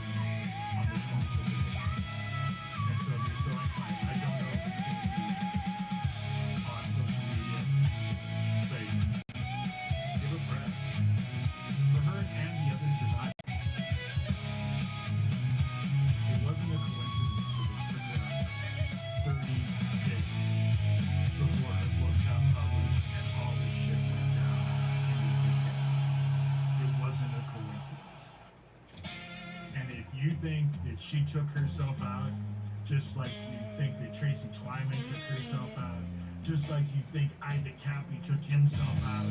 on the 12th of April. And so if you're so inclined, I don't know if it's going to be on social media, but give a prayer for her and the other survivors. It wasn't a coincidence that it took her 30 days before her book got published and all this shit went down in the UK. It wasn't a coincidence. And if you think that she took herself out, just like you think that Tracy Twyman took herself out, just like you think Isaac Cappy took himself out,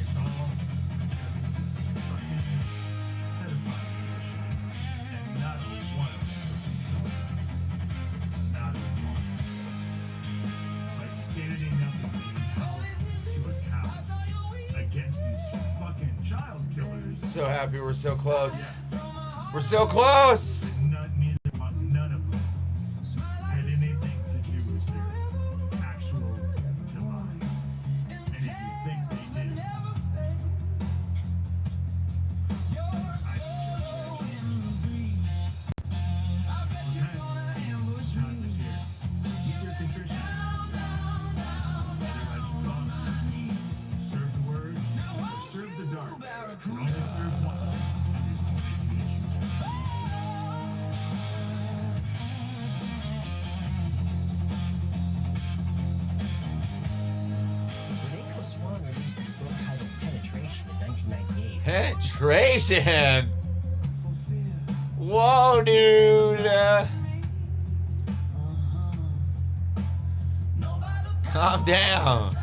it's all because of this fucking pedophile bullshit. And not a one of them took himself out. Not a one. By standing up and being held to account against these fucking child killers. So happy we're so close. Yeah. We're so close. None of them had anything to do with their actual demise. And if you think they did, I suggest you change yourself. Repent. Time is here. Penetration. Whoa, dude. Calm down.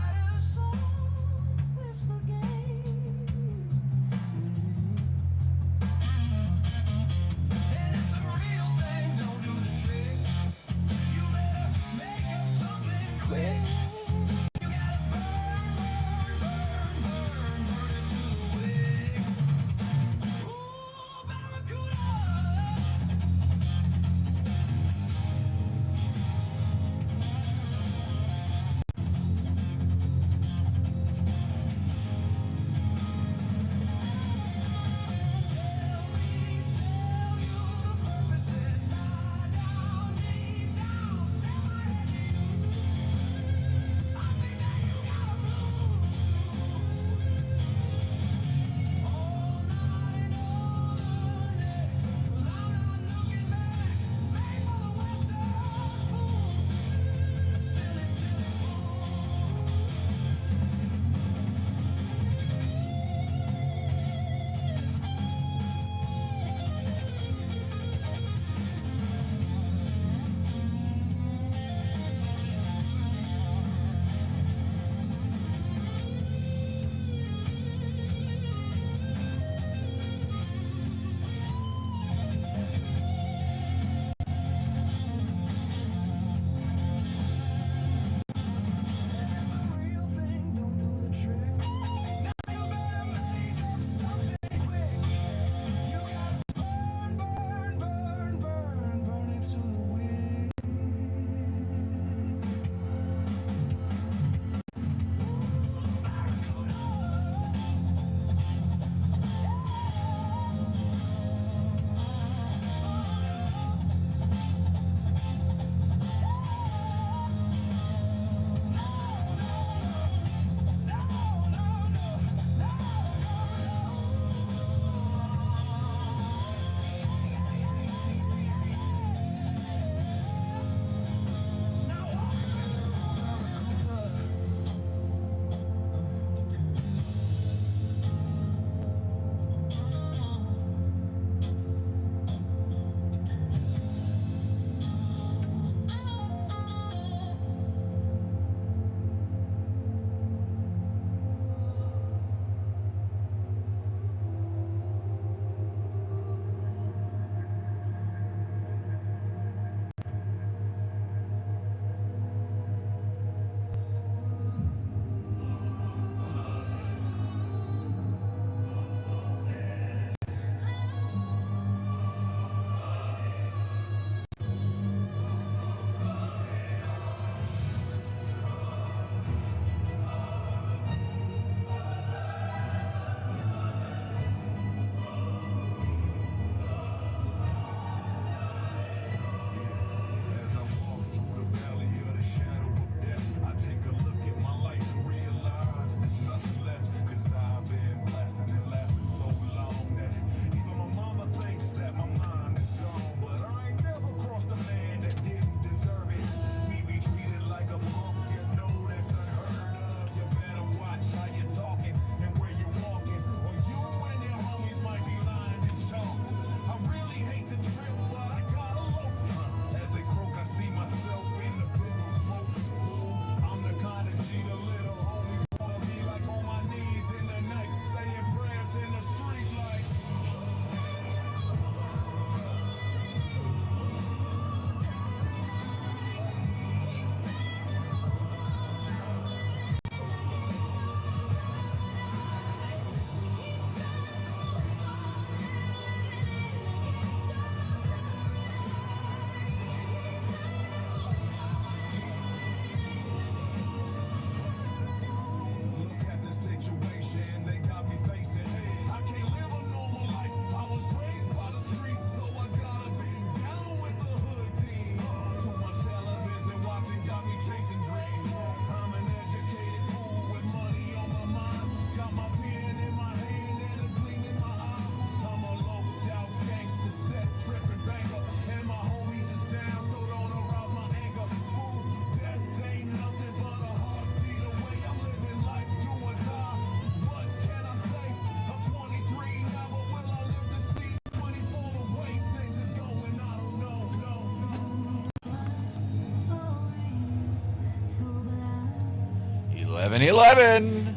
11:11.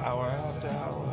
Hour after hour.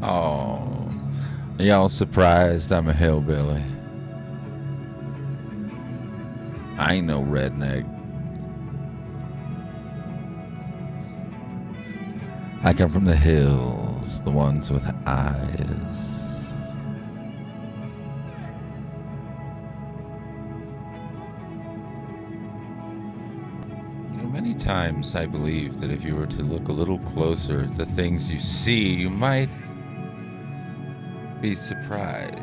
Oh, y'all surprised I'm a hillbilly? I ain't no redneck. I come from the hills, the ones with eyes. You know, many times I believe that if you were to look a little closer at the things you see, you might be surprised.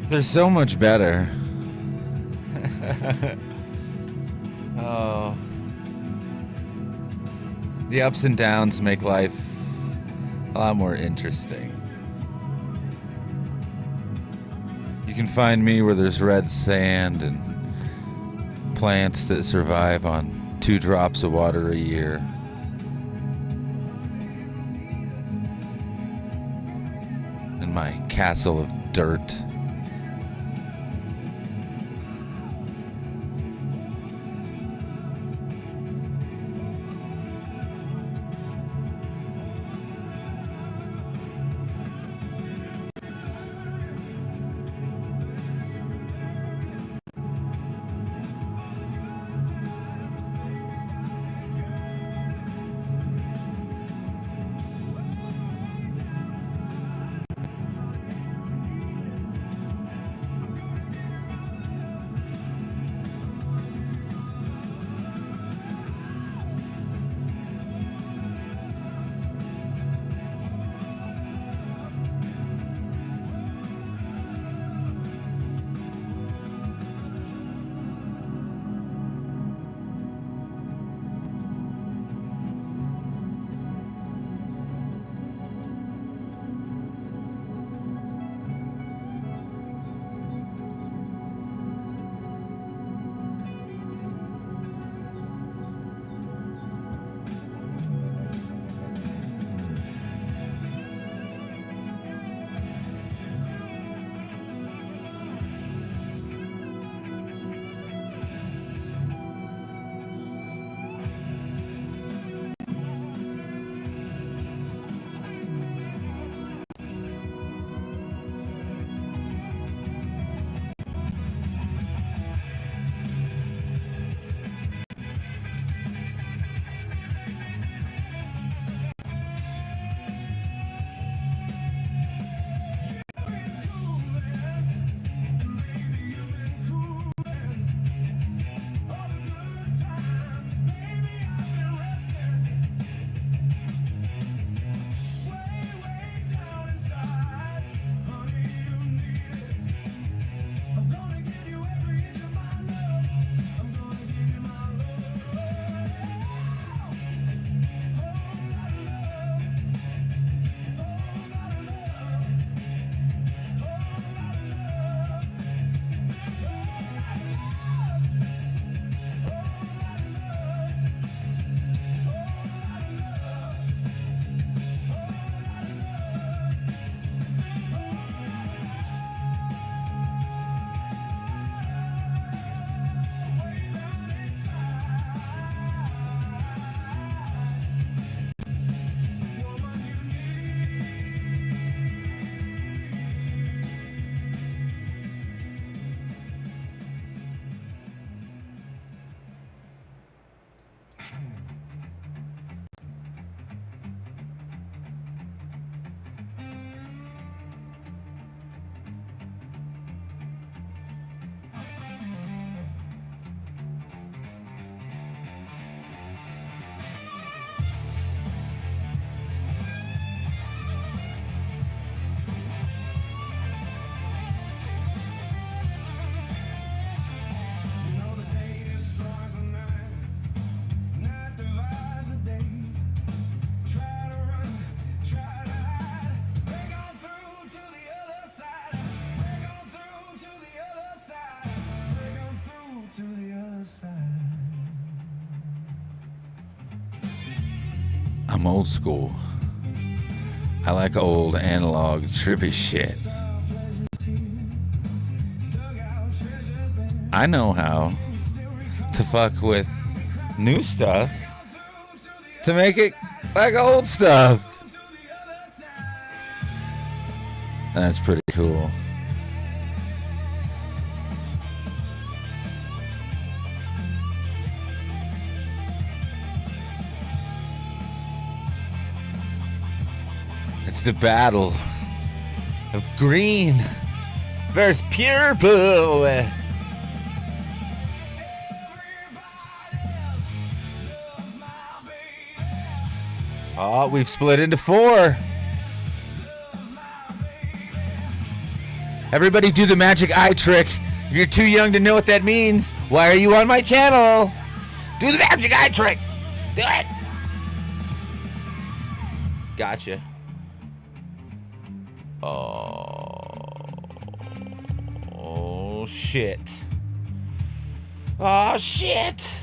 They're so much better. Oh. The ups and downs make life a lot more interesting. You can find me where there's red sand and plants that survive on 2 drops of water a year. And my castle of dirt. I'm old school. I like old analog trippy shit. I know how to fuck with new stuff to make it like old stuff. That's pretty cool. It's the battle of green versus purple. Oh, we've split into 4. Everybody do the magic eye trick. If you're too young to know what that means, why are you on my channel? Do the magic eye trick. Do it. Gotcha. Oh shit. Oh shit.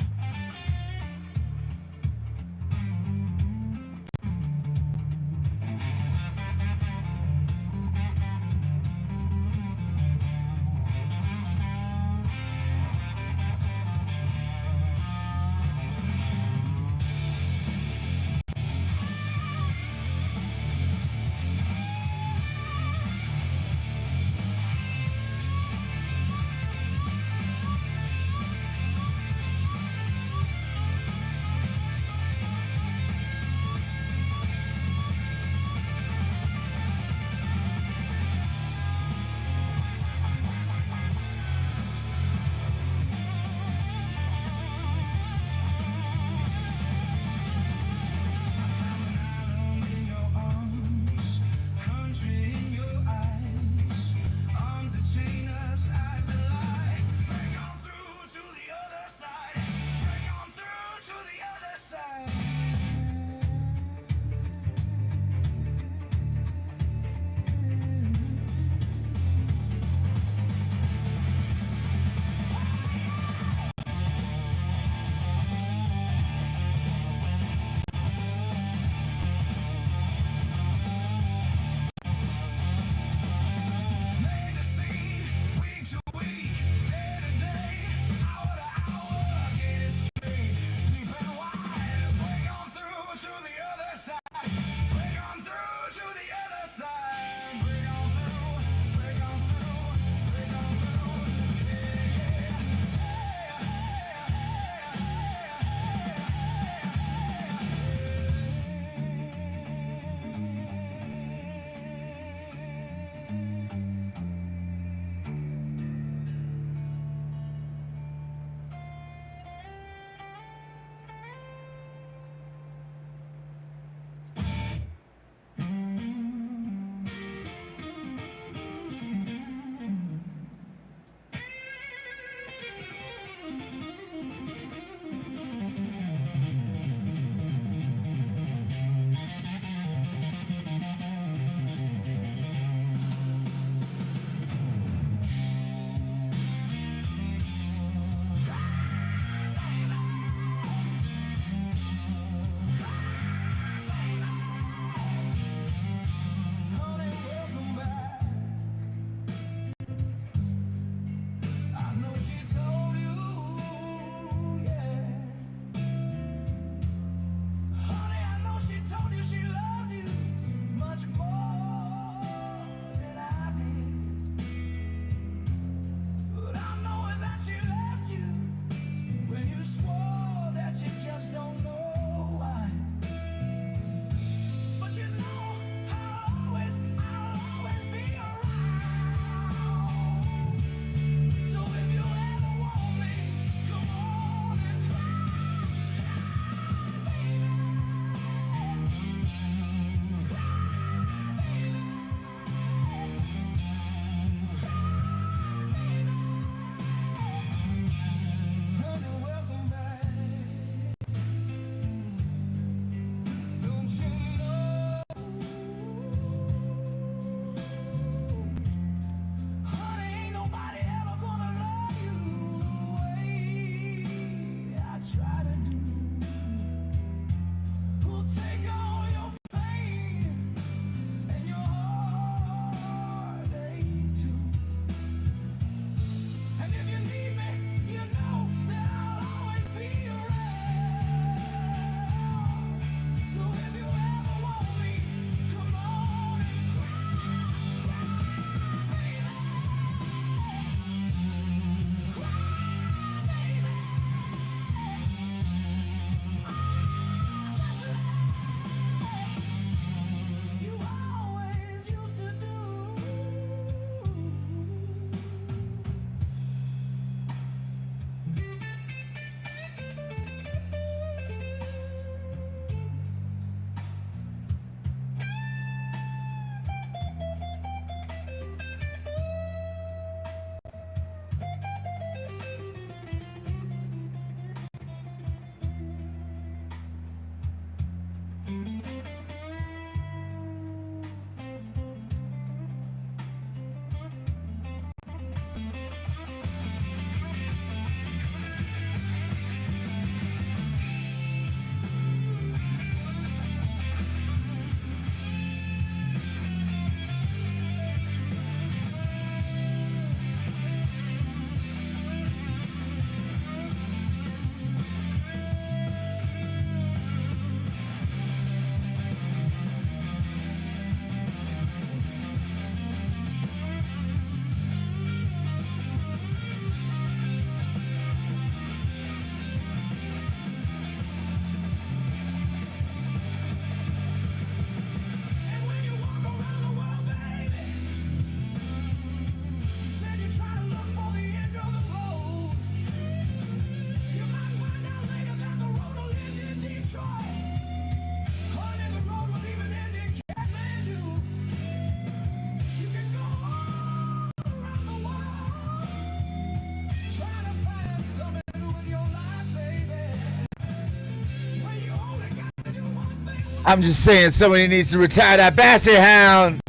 I'm just saying somebody needs to retire that basset hound.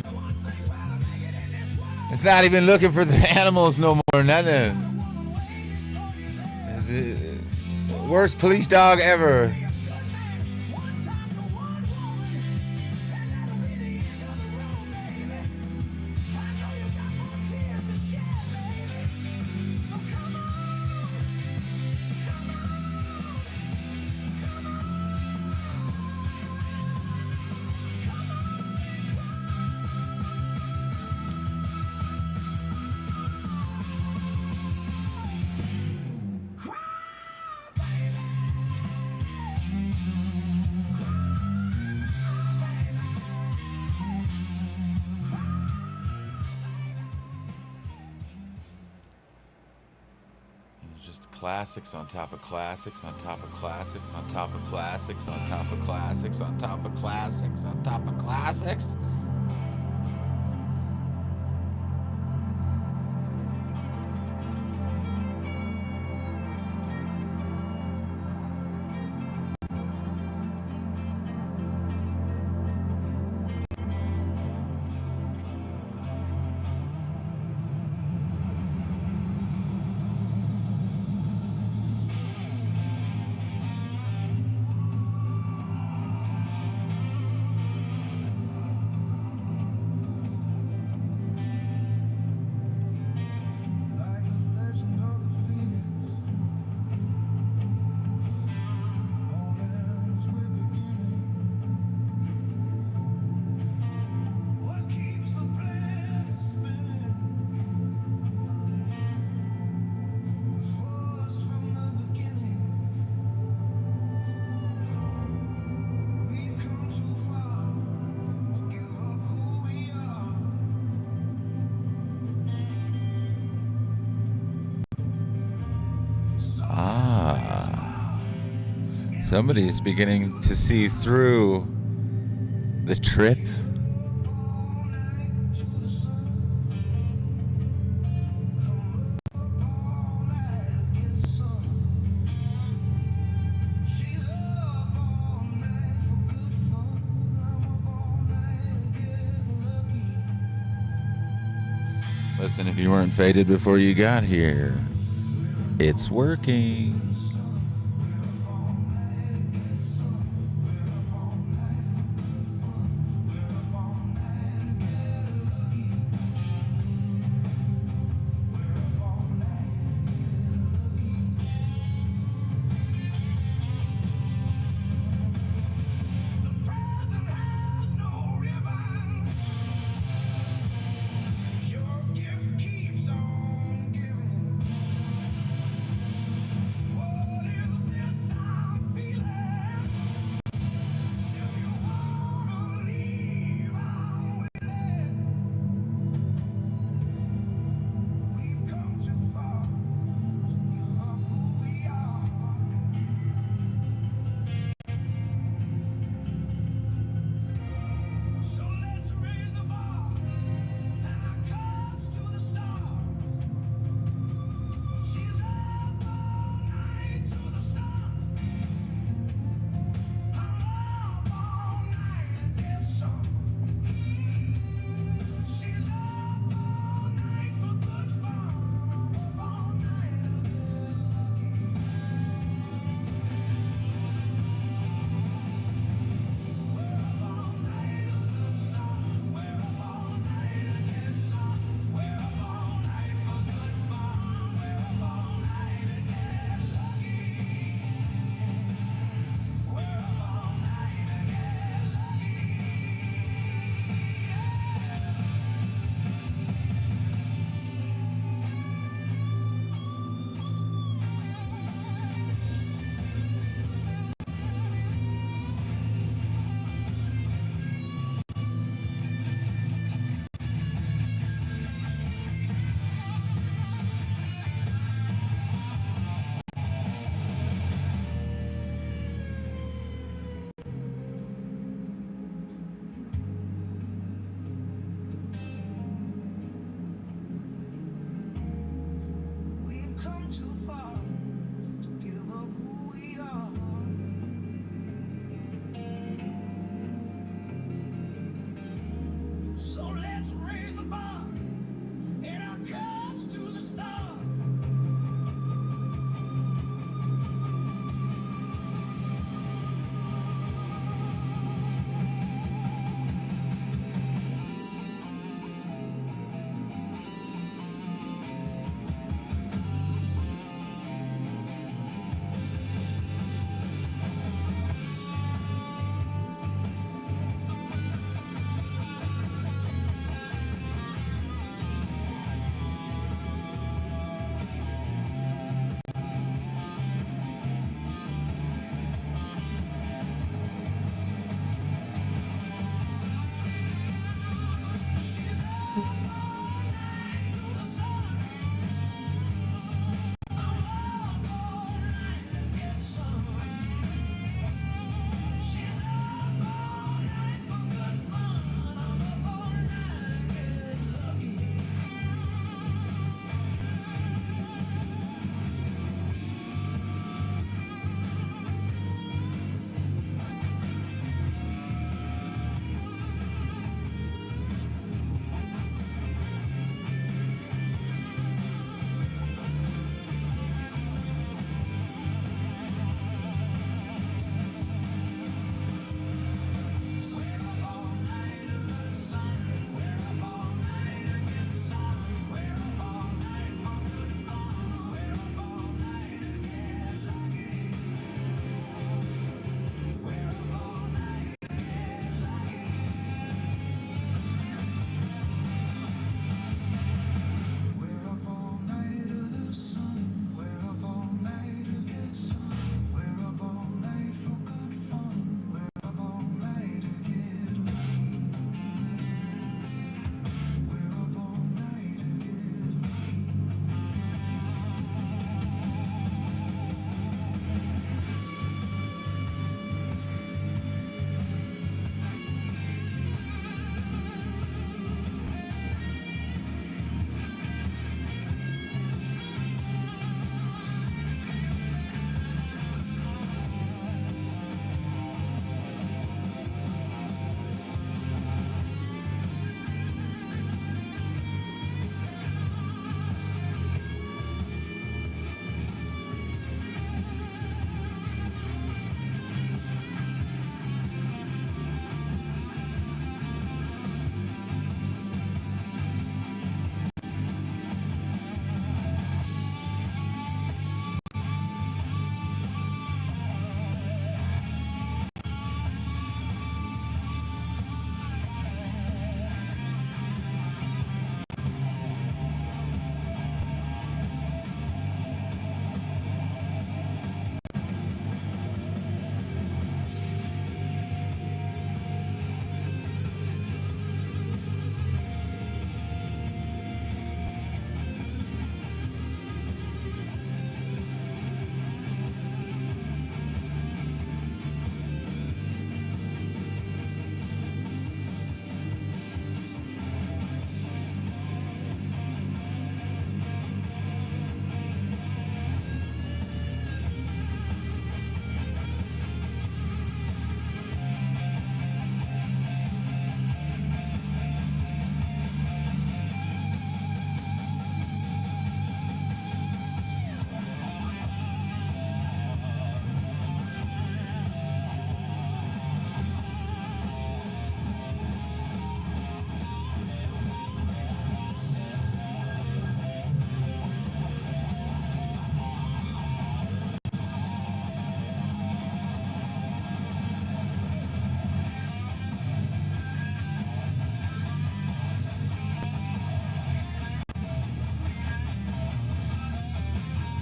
It's not even looking for the animals no more, nothing. It's the worst police dog ever. Classics on top of classics on top of classics on top of classics on top of classics on top of classics on top of classics. Somebody's beginning to see through the trip. Listen, if you weren't faded before you got here, it's working.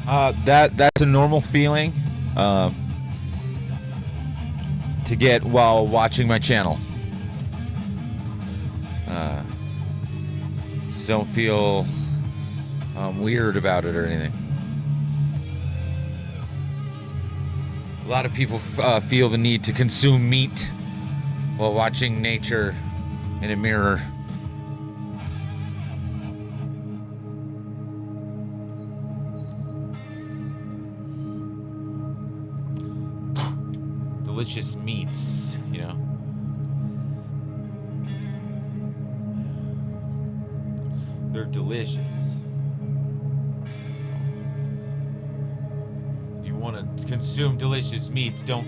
That's a normal feeling to get while watching my channel. Just don't feel weird about it or anything. A lot of people feel the need to consume meat while watching nature in a mirror. Delicious meats, you know. They're delicious. If you want to consume delicious meats, don't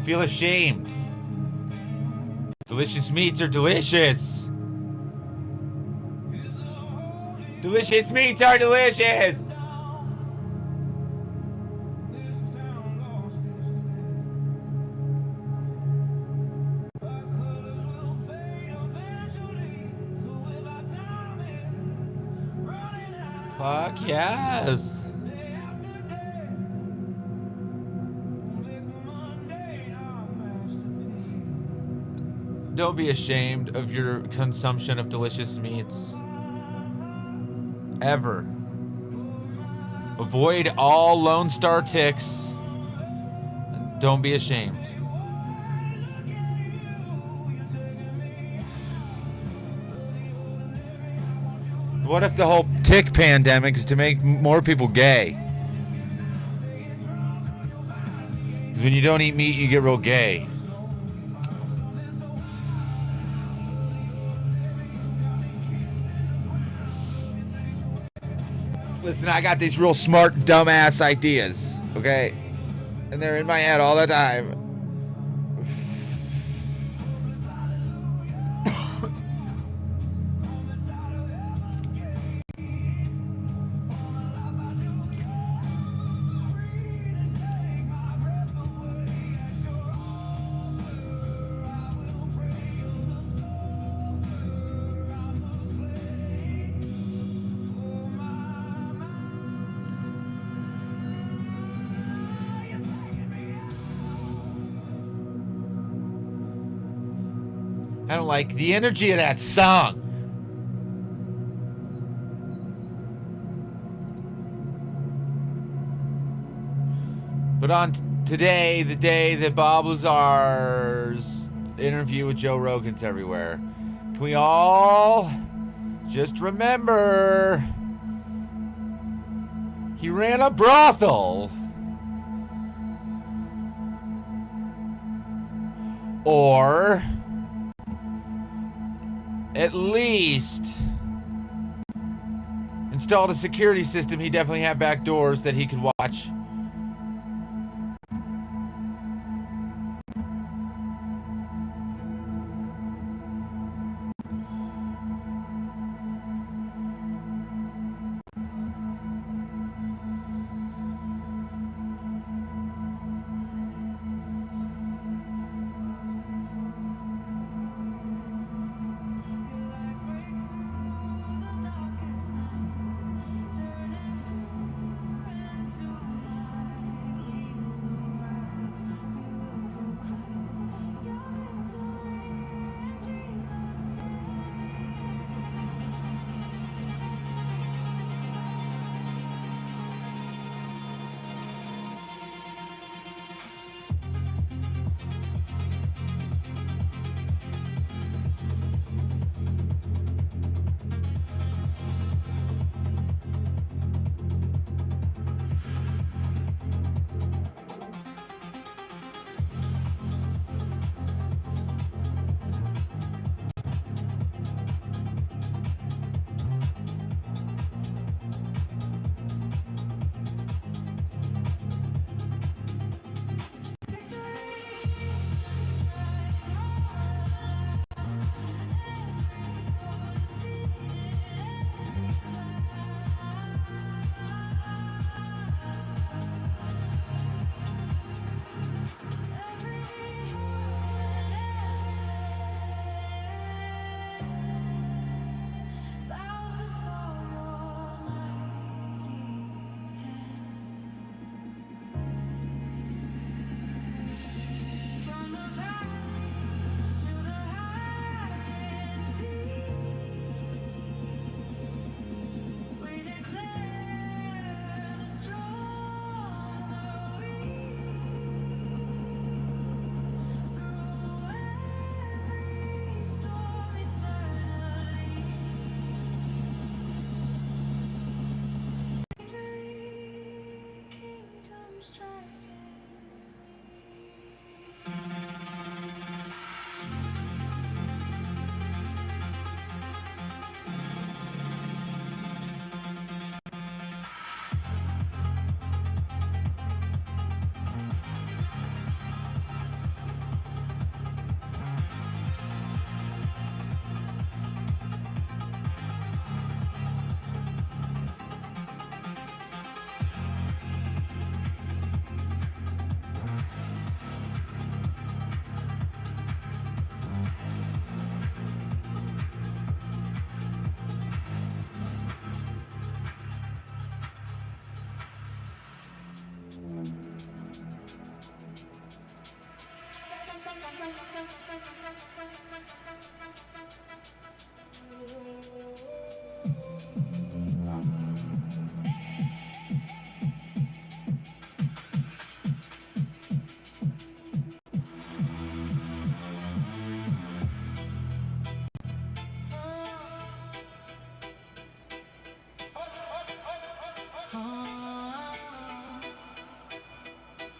feel ashamed. Delicious meats are delicious. Delicious meats are delicious. Fuck yes. Don't be ashamed of your consumption of delicious meats. Ever. Avoid all Lone Star ticks. And don't be ashamed. What if the whole tick pandemic is to make more people gay? Because when you don't eat meat, you get real gay. Listen, I got these real smart, dumbass ideas, okay? And they're in my head all the time. I don't like the energy of that song. But on today, the day that Bob Lazar's interview with Joe Rogan's everywhere, can we all just remember he ran a brothel? Or at least installed a security system. He definitely had back doors that he could watch.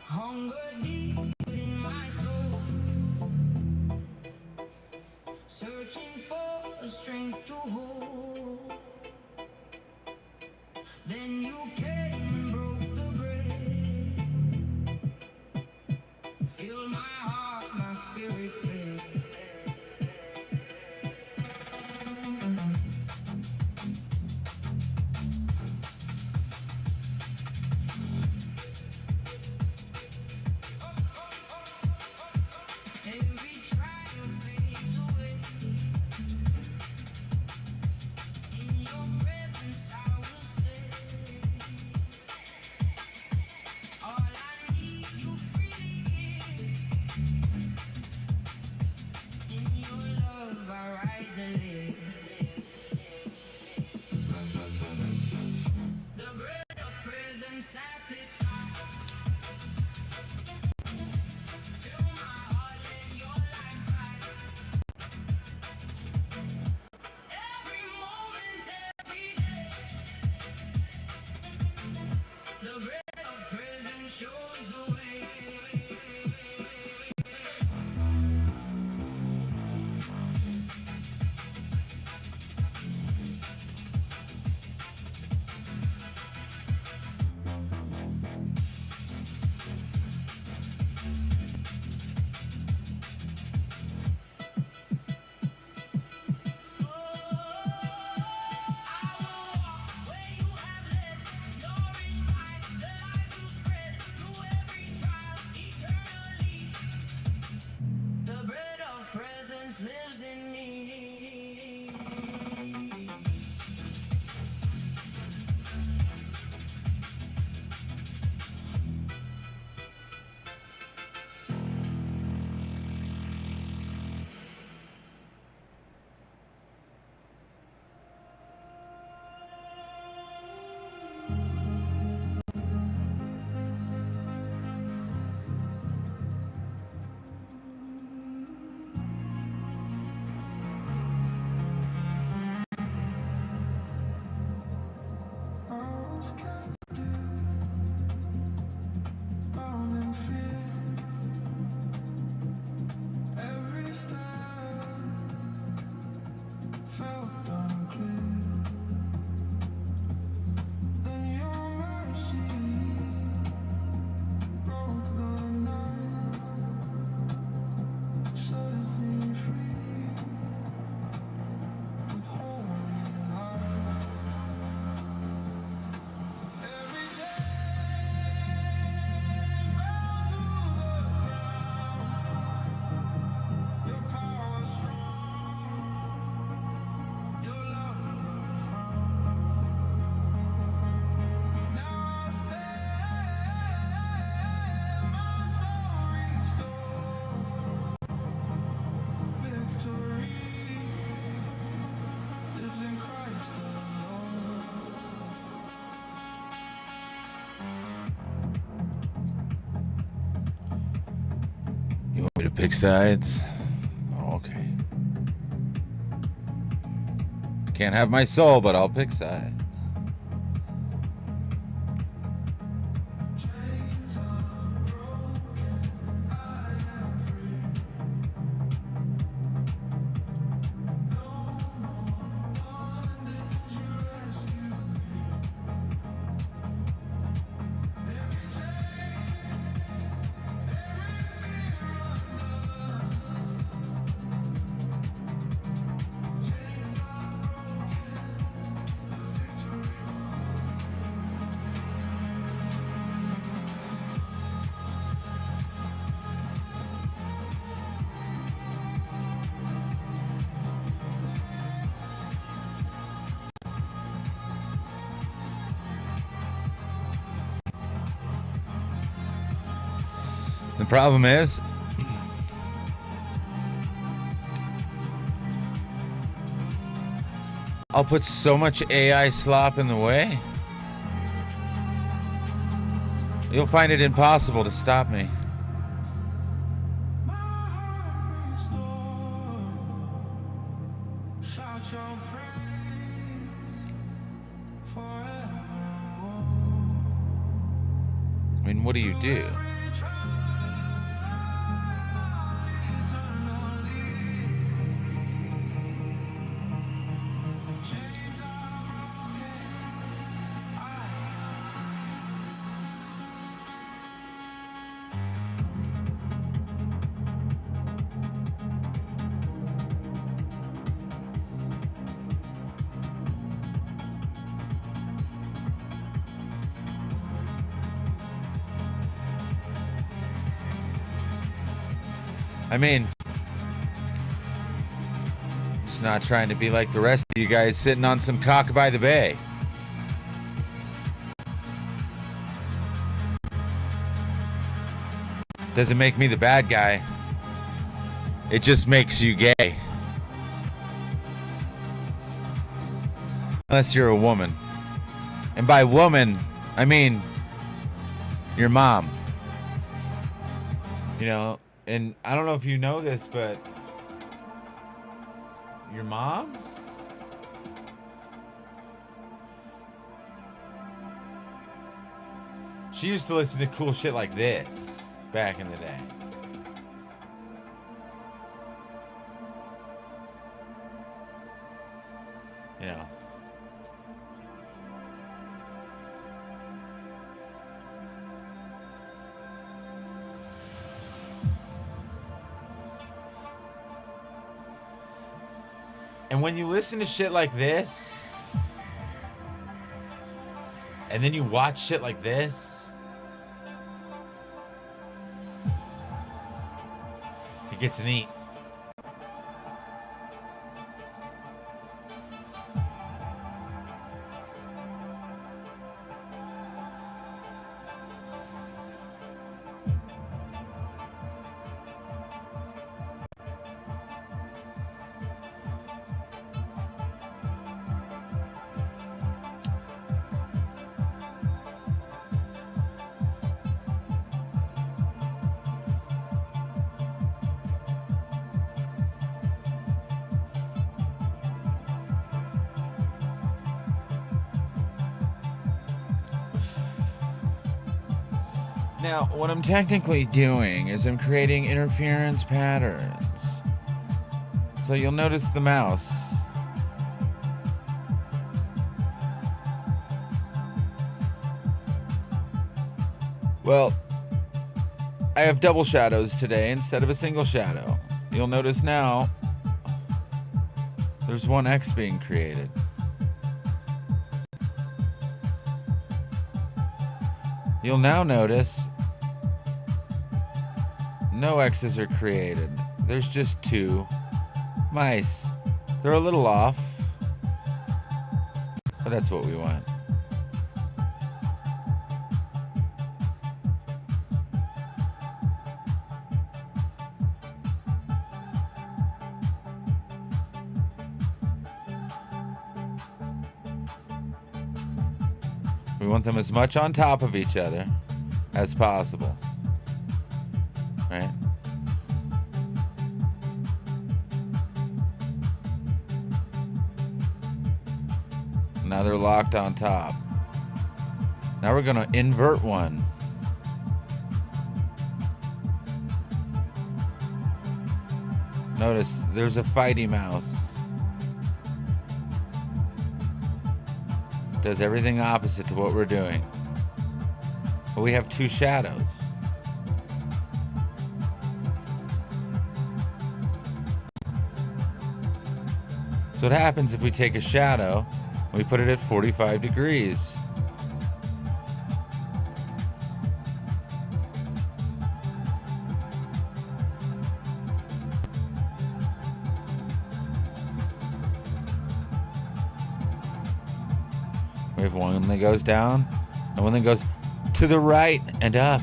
Hunger deep within my soul, searching for a strength to hold. Then you came and broke the bread, fill my heart, my spirit fed. Every trial fades away. In your presence I will stay. All I need you freely give. In your love I rise and live. The bread of presence satisfies. Fill my heart, let your light rise. Every moment, every day. The bread of presence shows the way. The bread of presence lives in me. I was captive, bound in fear. Every step felt unclear. Then your mercy broke the night, set me free with holy light. Every chain fell to the ground. Your power strong, your love profound. Now I stand, my soul restored. Victory lives in Christ alone. You want me to pick sides? Oh, okay. Can't have my soul, but I'll pick sides. Chains are broken, I am free. No more bondage, you rescue me. Every chain, every fear undone. Chains are broken, victory won. The problem is, I'll put so much AI slop in the way. You'll find it impossible to stop me. I mean, what do you do? I mean, just not trying to be like the rest of you guys sitting on some cock by the bay. Doesn't make me the bad guy. It just makes you gay. Unless you're a woman. And by woman, I mean your mom. You know, and I don't know if you know this, but your mom? She used to listen to cool shit like this back in the day. You know. And when you listen to shit like this, and then you watch shit like this, it gets neat. Now, what I'm technically doing is I'm creating interference patterns. So you'll notice the mouse. Well, I have double shadows today instead of a single shadow. You'll notice now there's one X being created. You'll now notice no X's are created. There's just two mice. They're a little off, but that's what we want. We want them as much on top of each other as possible. Right? Now they're locked on top. Now we're going to invert one. Notice there's a fighty mouse. Does everything opposite to what we're doing. But we have two shadows. So what happens if we take a shadow and we put it at 45 degrees? We have one that goes down and one that goes to the right and up.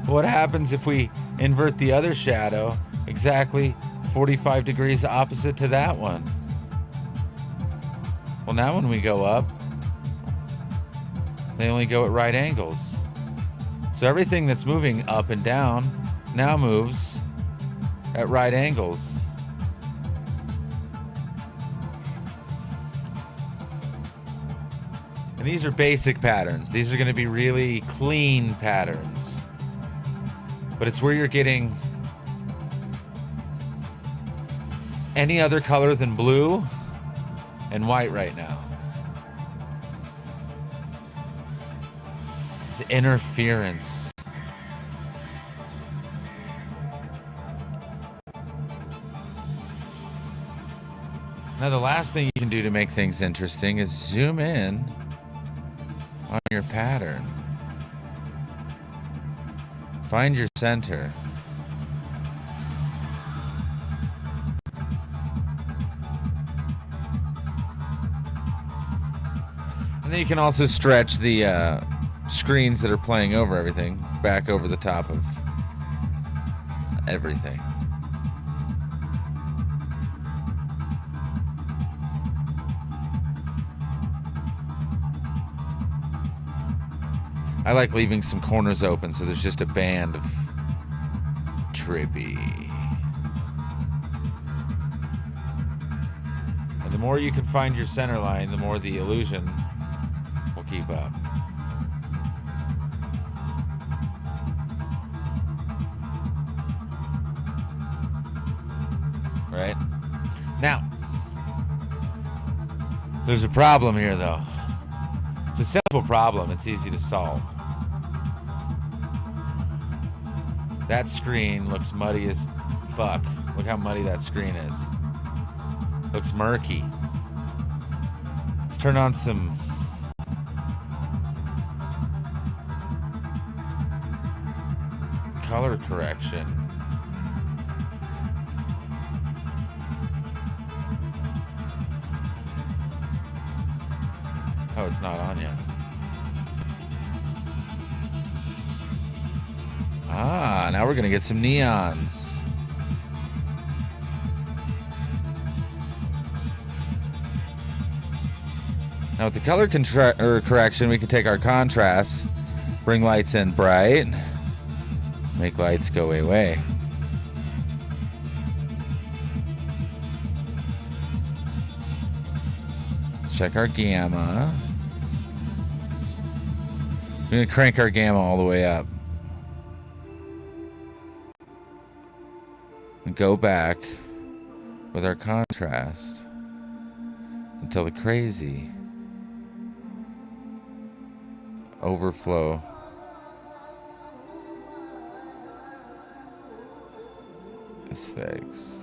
What happens if we invert the other shadow exactly 45 degrees opposite to that one? Well, now when we go up, they only go at right angles. So everything that's moving up and down now moves at right angles. And these are basic patterns. These are going to be really clean patterns. But it's where you're getting any other color than blue and white right now. It's interference. Now the last thing you can do to make things interesting is zoom in on your pattern. Find your center. And then you can also stretch the screens that are playing over everything back over the top of everything. I like leaving some corners open so there's just a band of trippy. And the more you can find your center line, the more the illusion will keep up. Right? Now, there's a problem here though. It's a simple problem, it's easy to solve. That screen looks muddy as fuck. Look how muddy that screen is. Looks murky. Let's turn on some color correction. Oh, it's not on yet. Ah, now we're gonna get some neons. Now with the color correction, we can take our contrast, bring lights in bright, make lights go away. Check our gamma. We're gonna crank our gamma all the way up. And go back with our contrast until the crazy overflow is fixed.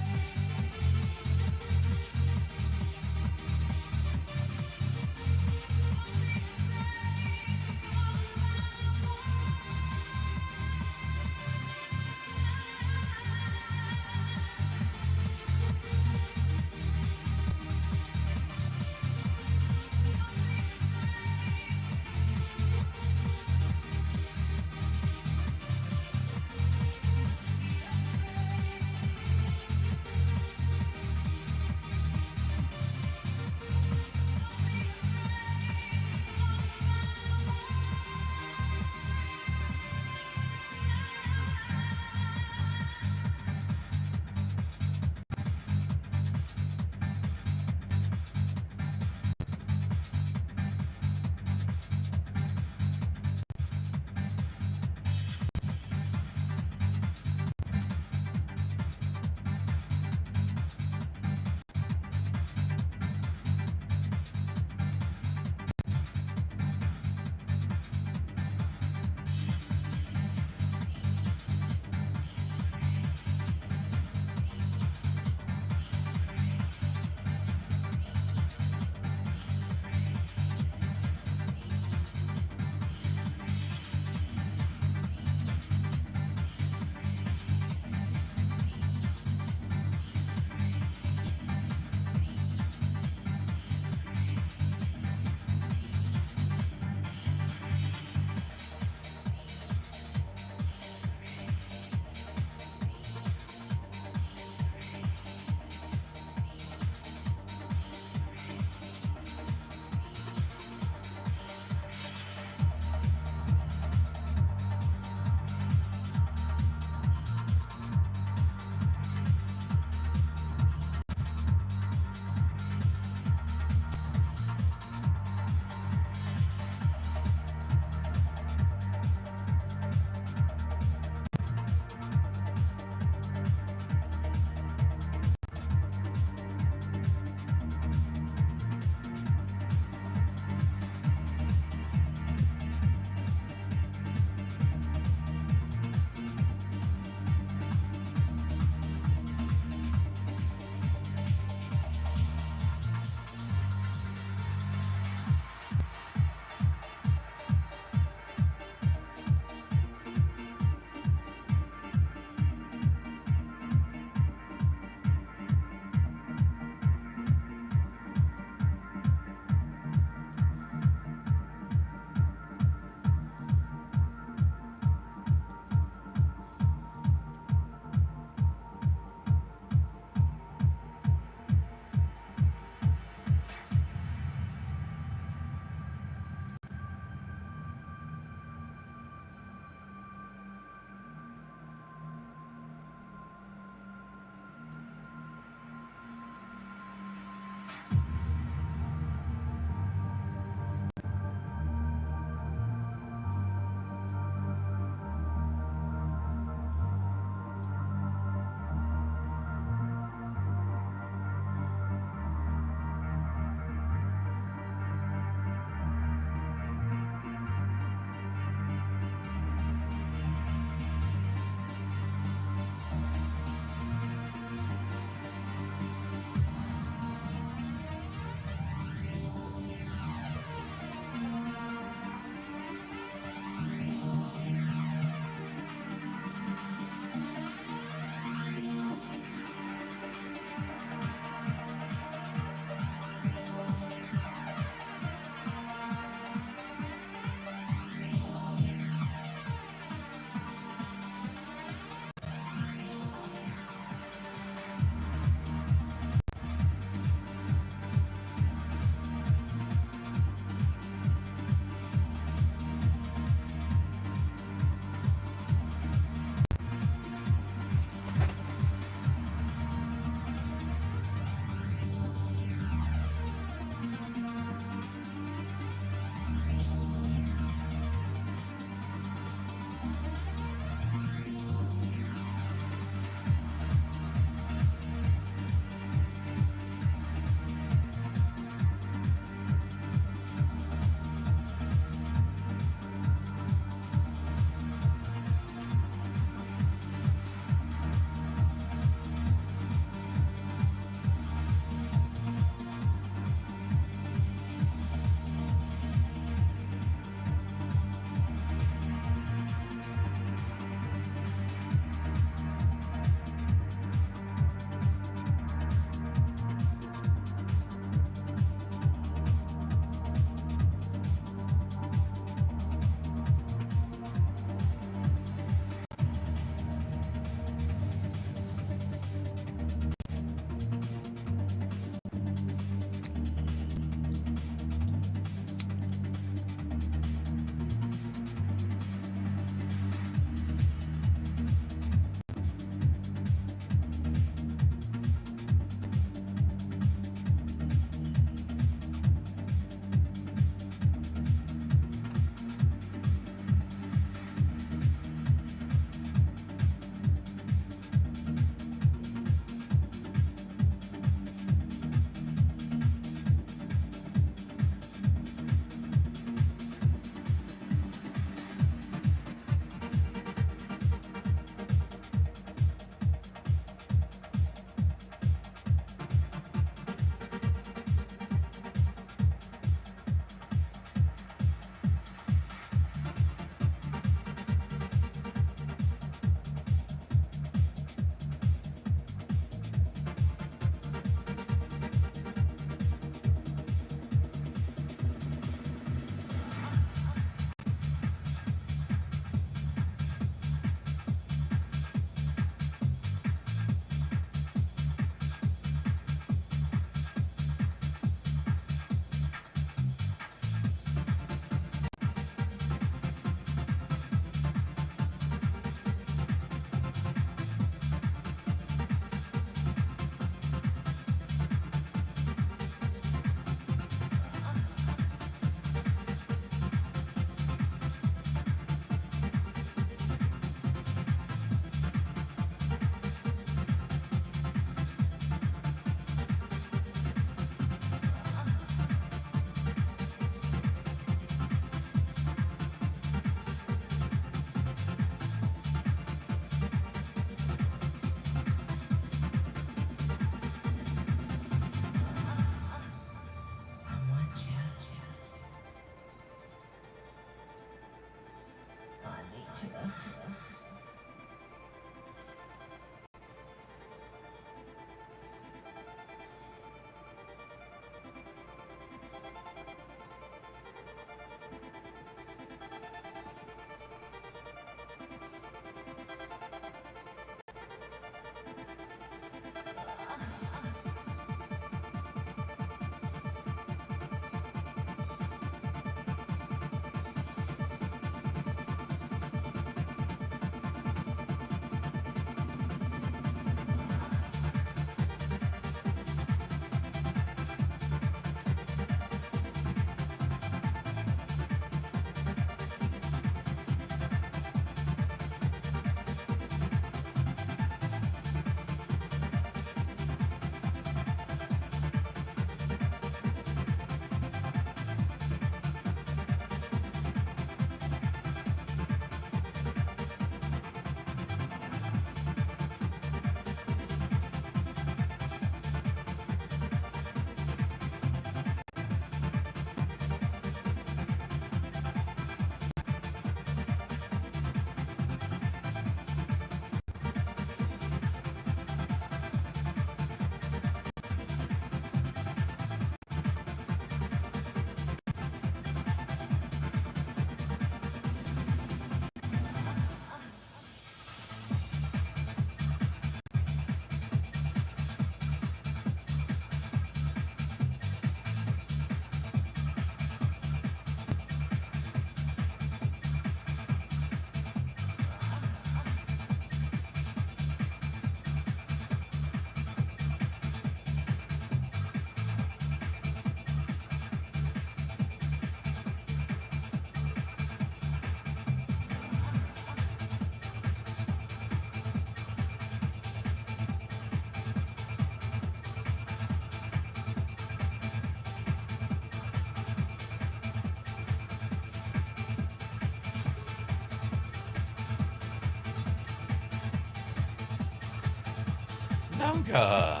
Nunca.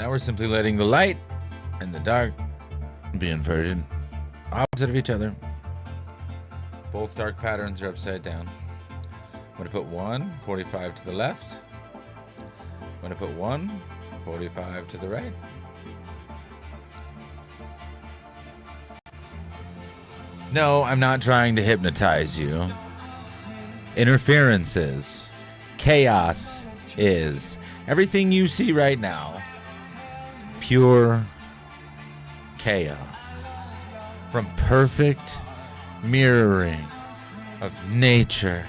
Now we're simply letting the light and the dark be inverted, opposite of each other. Both dark patterns are upside down. I'm going to put 145 to the left. I'm going to put 145 to the right. No, I'm not trying to hypnotize you. Interference is. Chaos is. Everything you see right now, pure chaos. From perfect mirroring of nature.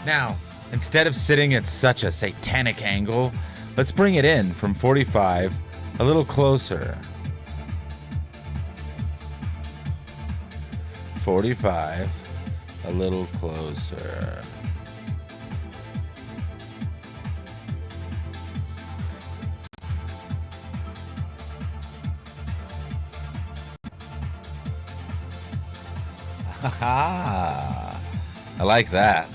Now, instead of sitting at such a satanic angle, let's bring it in from 45 a little closer. 45 a little closer. Haha. I like that.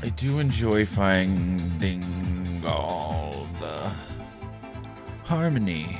I do enjoy finding all the harmony.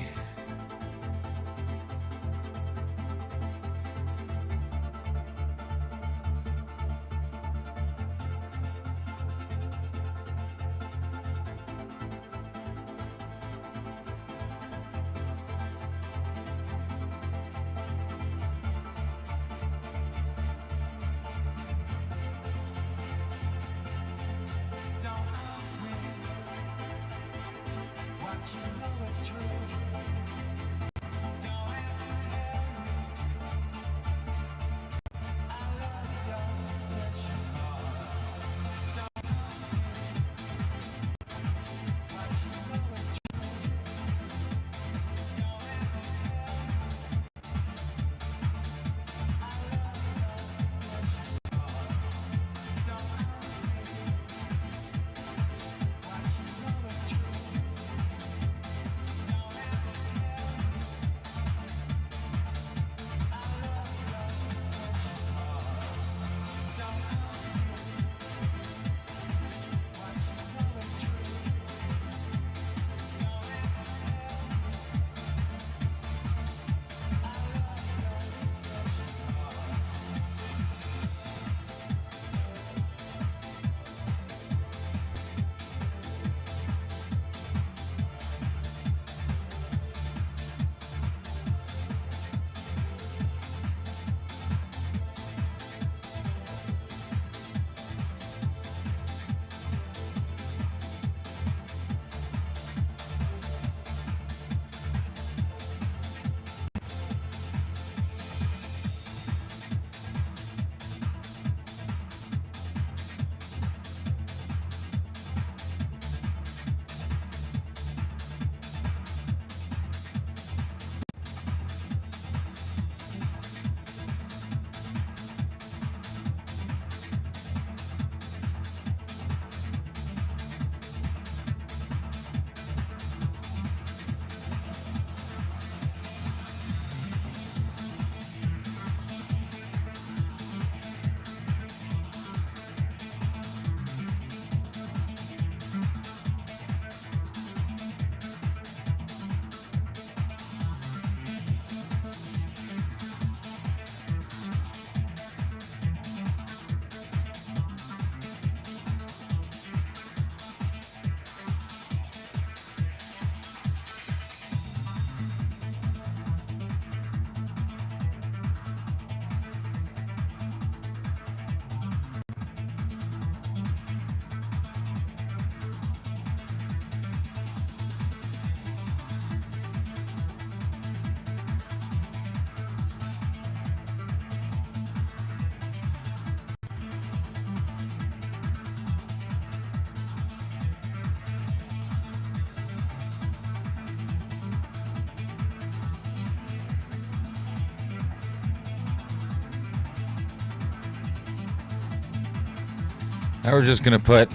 Now we're just gonna put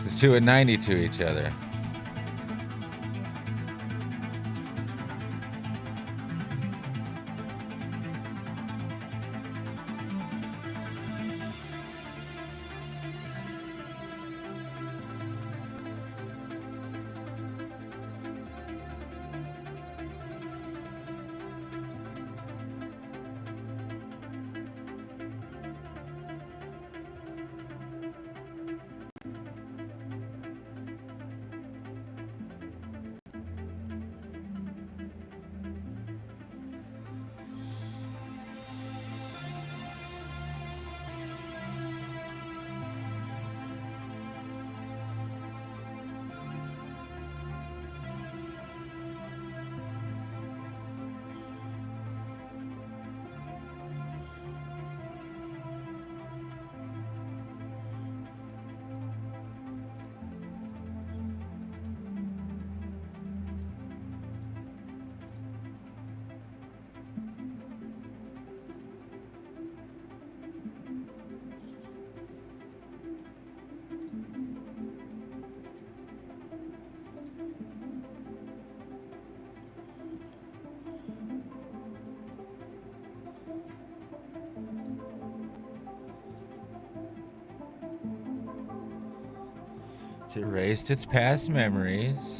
the 2 and 90 to each other. It's erased its past memories.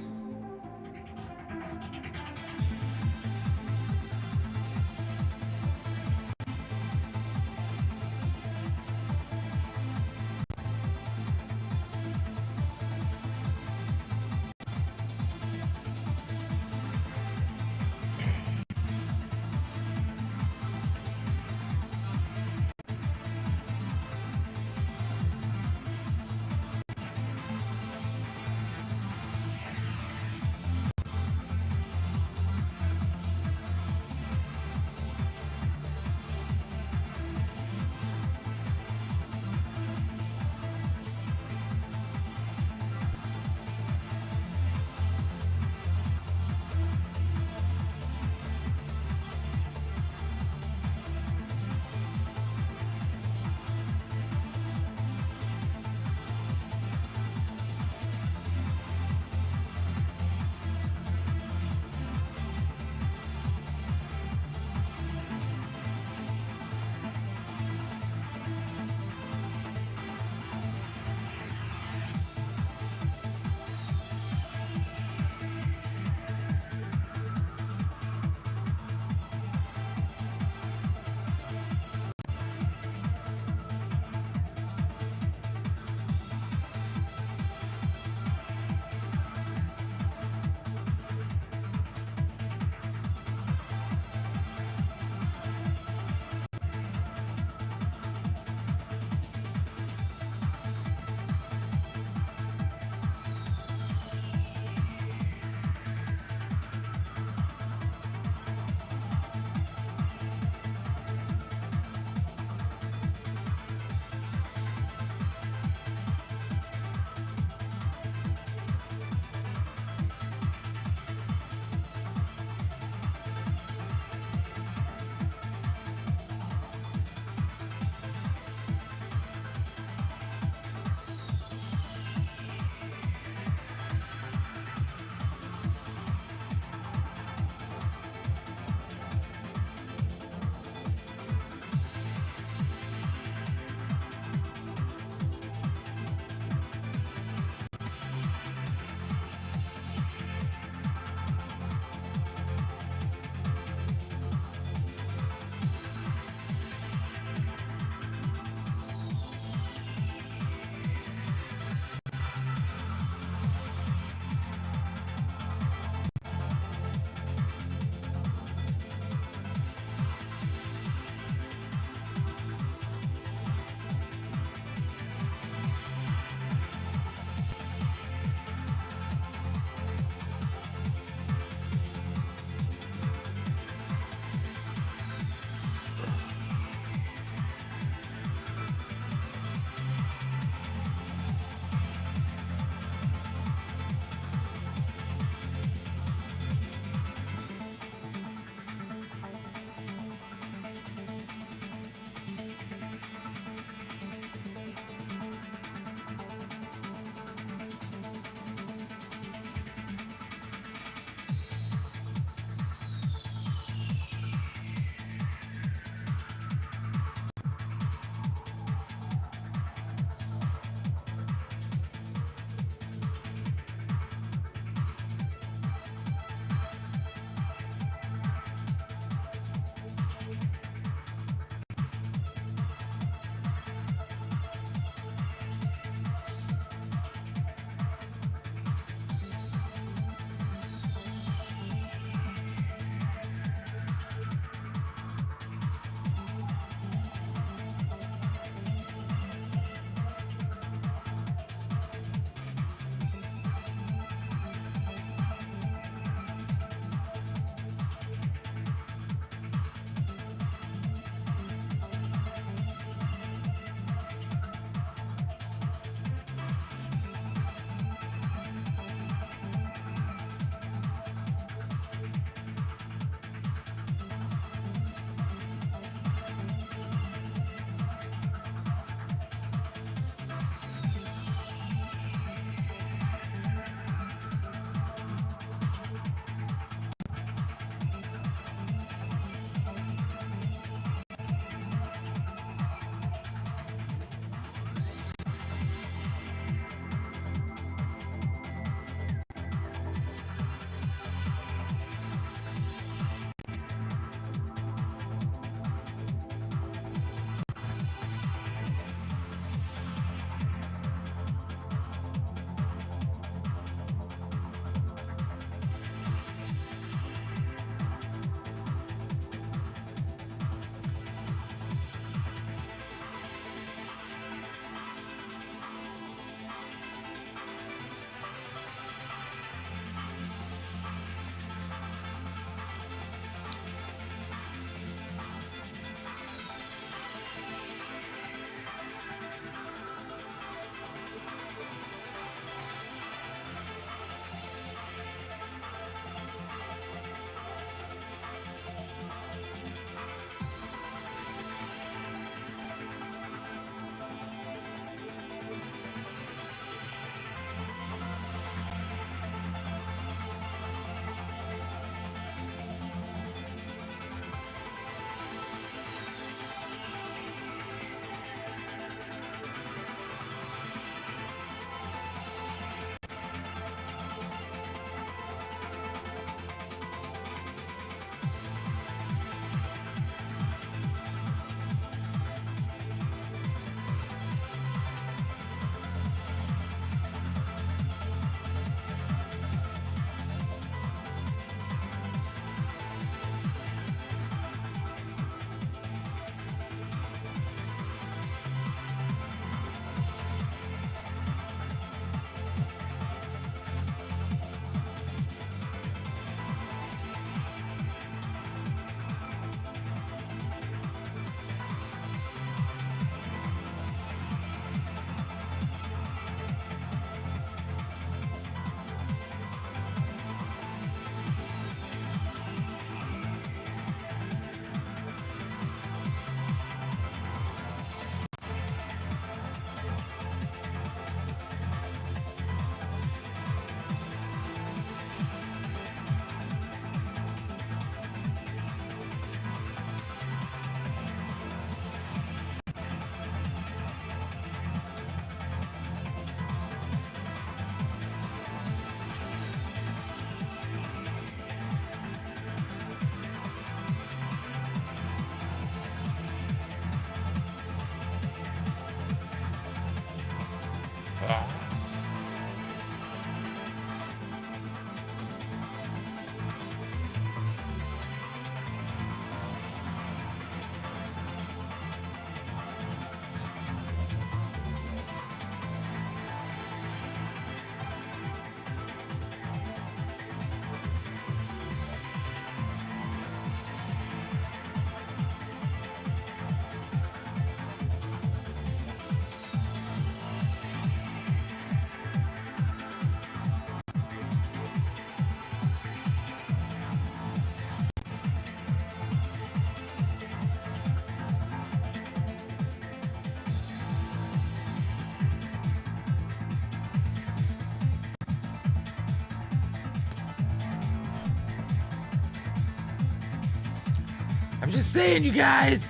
I'm just saying, you guys.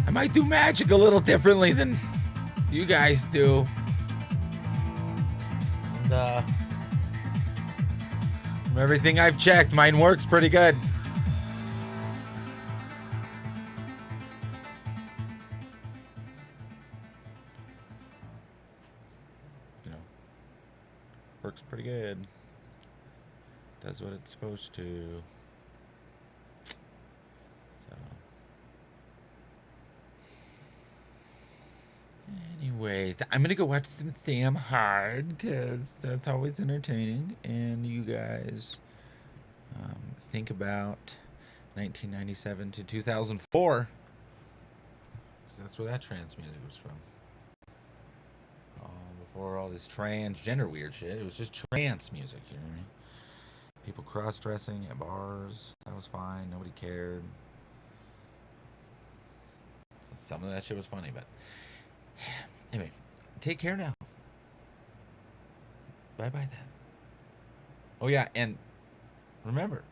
I might do magic a little differently than you guys do. And, from everything I've checked, mine works pretty good. You know, works pretty good. Does what it's supposed to. So, anyways, I'm gonna go watch some Sam Hard because that's always entertaining. And you guys think about 1997 to 2004, because that's where that trance music was from. Before all this transgender weird shit, it was just trance music. You know what I mean? People cross-dressing at bars. That was fine. Nobody cared. Some of that shit was funny, but anyway, take care now. Bye-bye then. Oh yeah, and remember,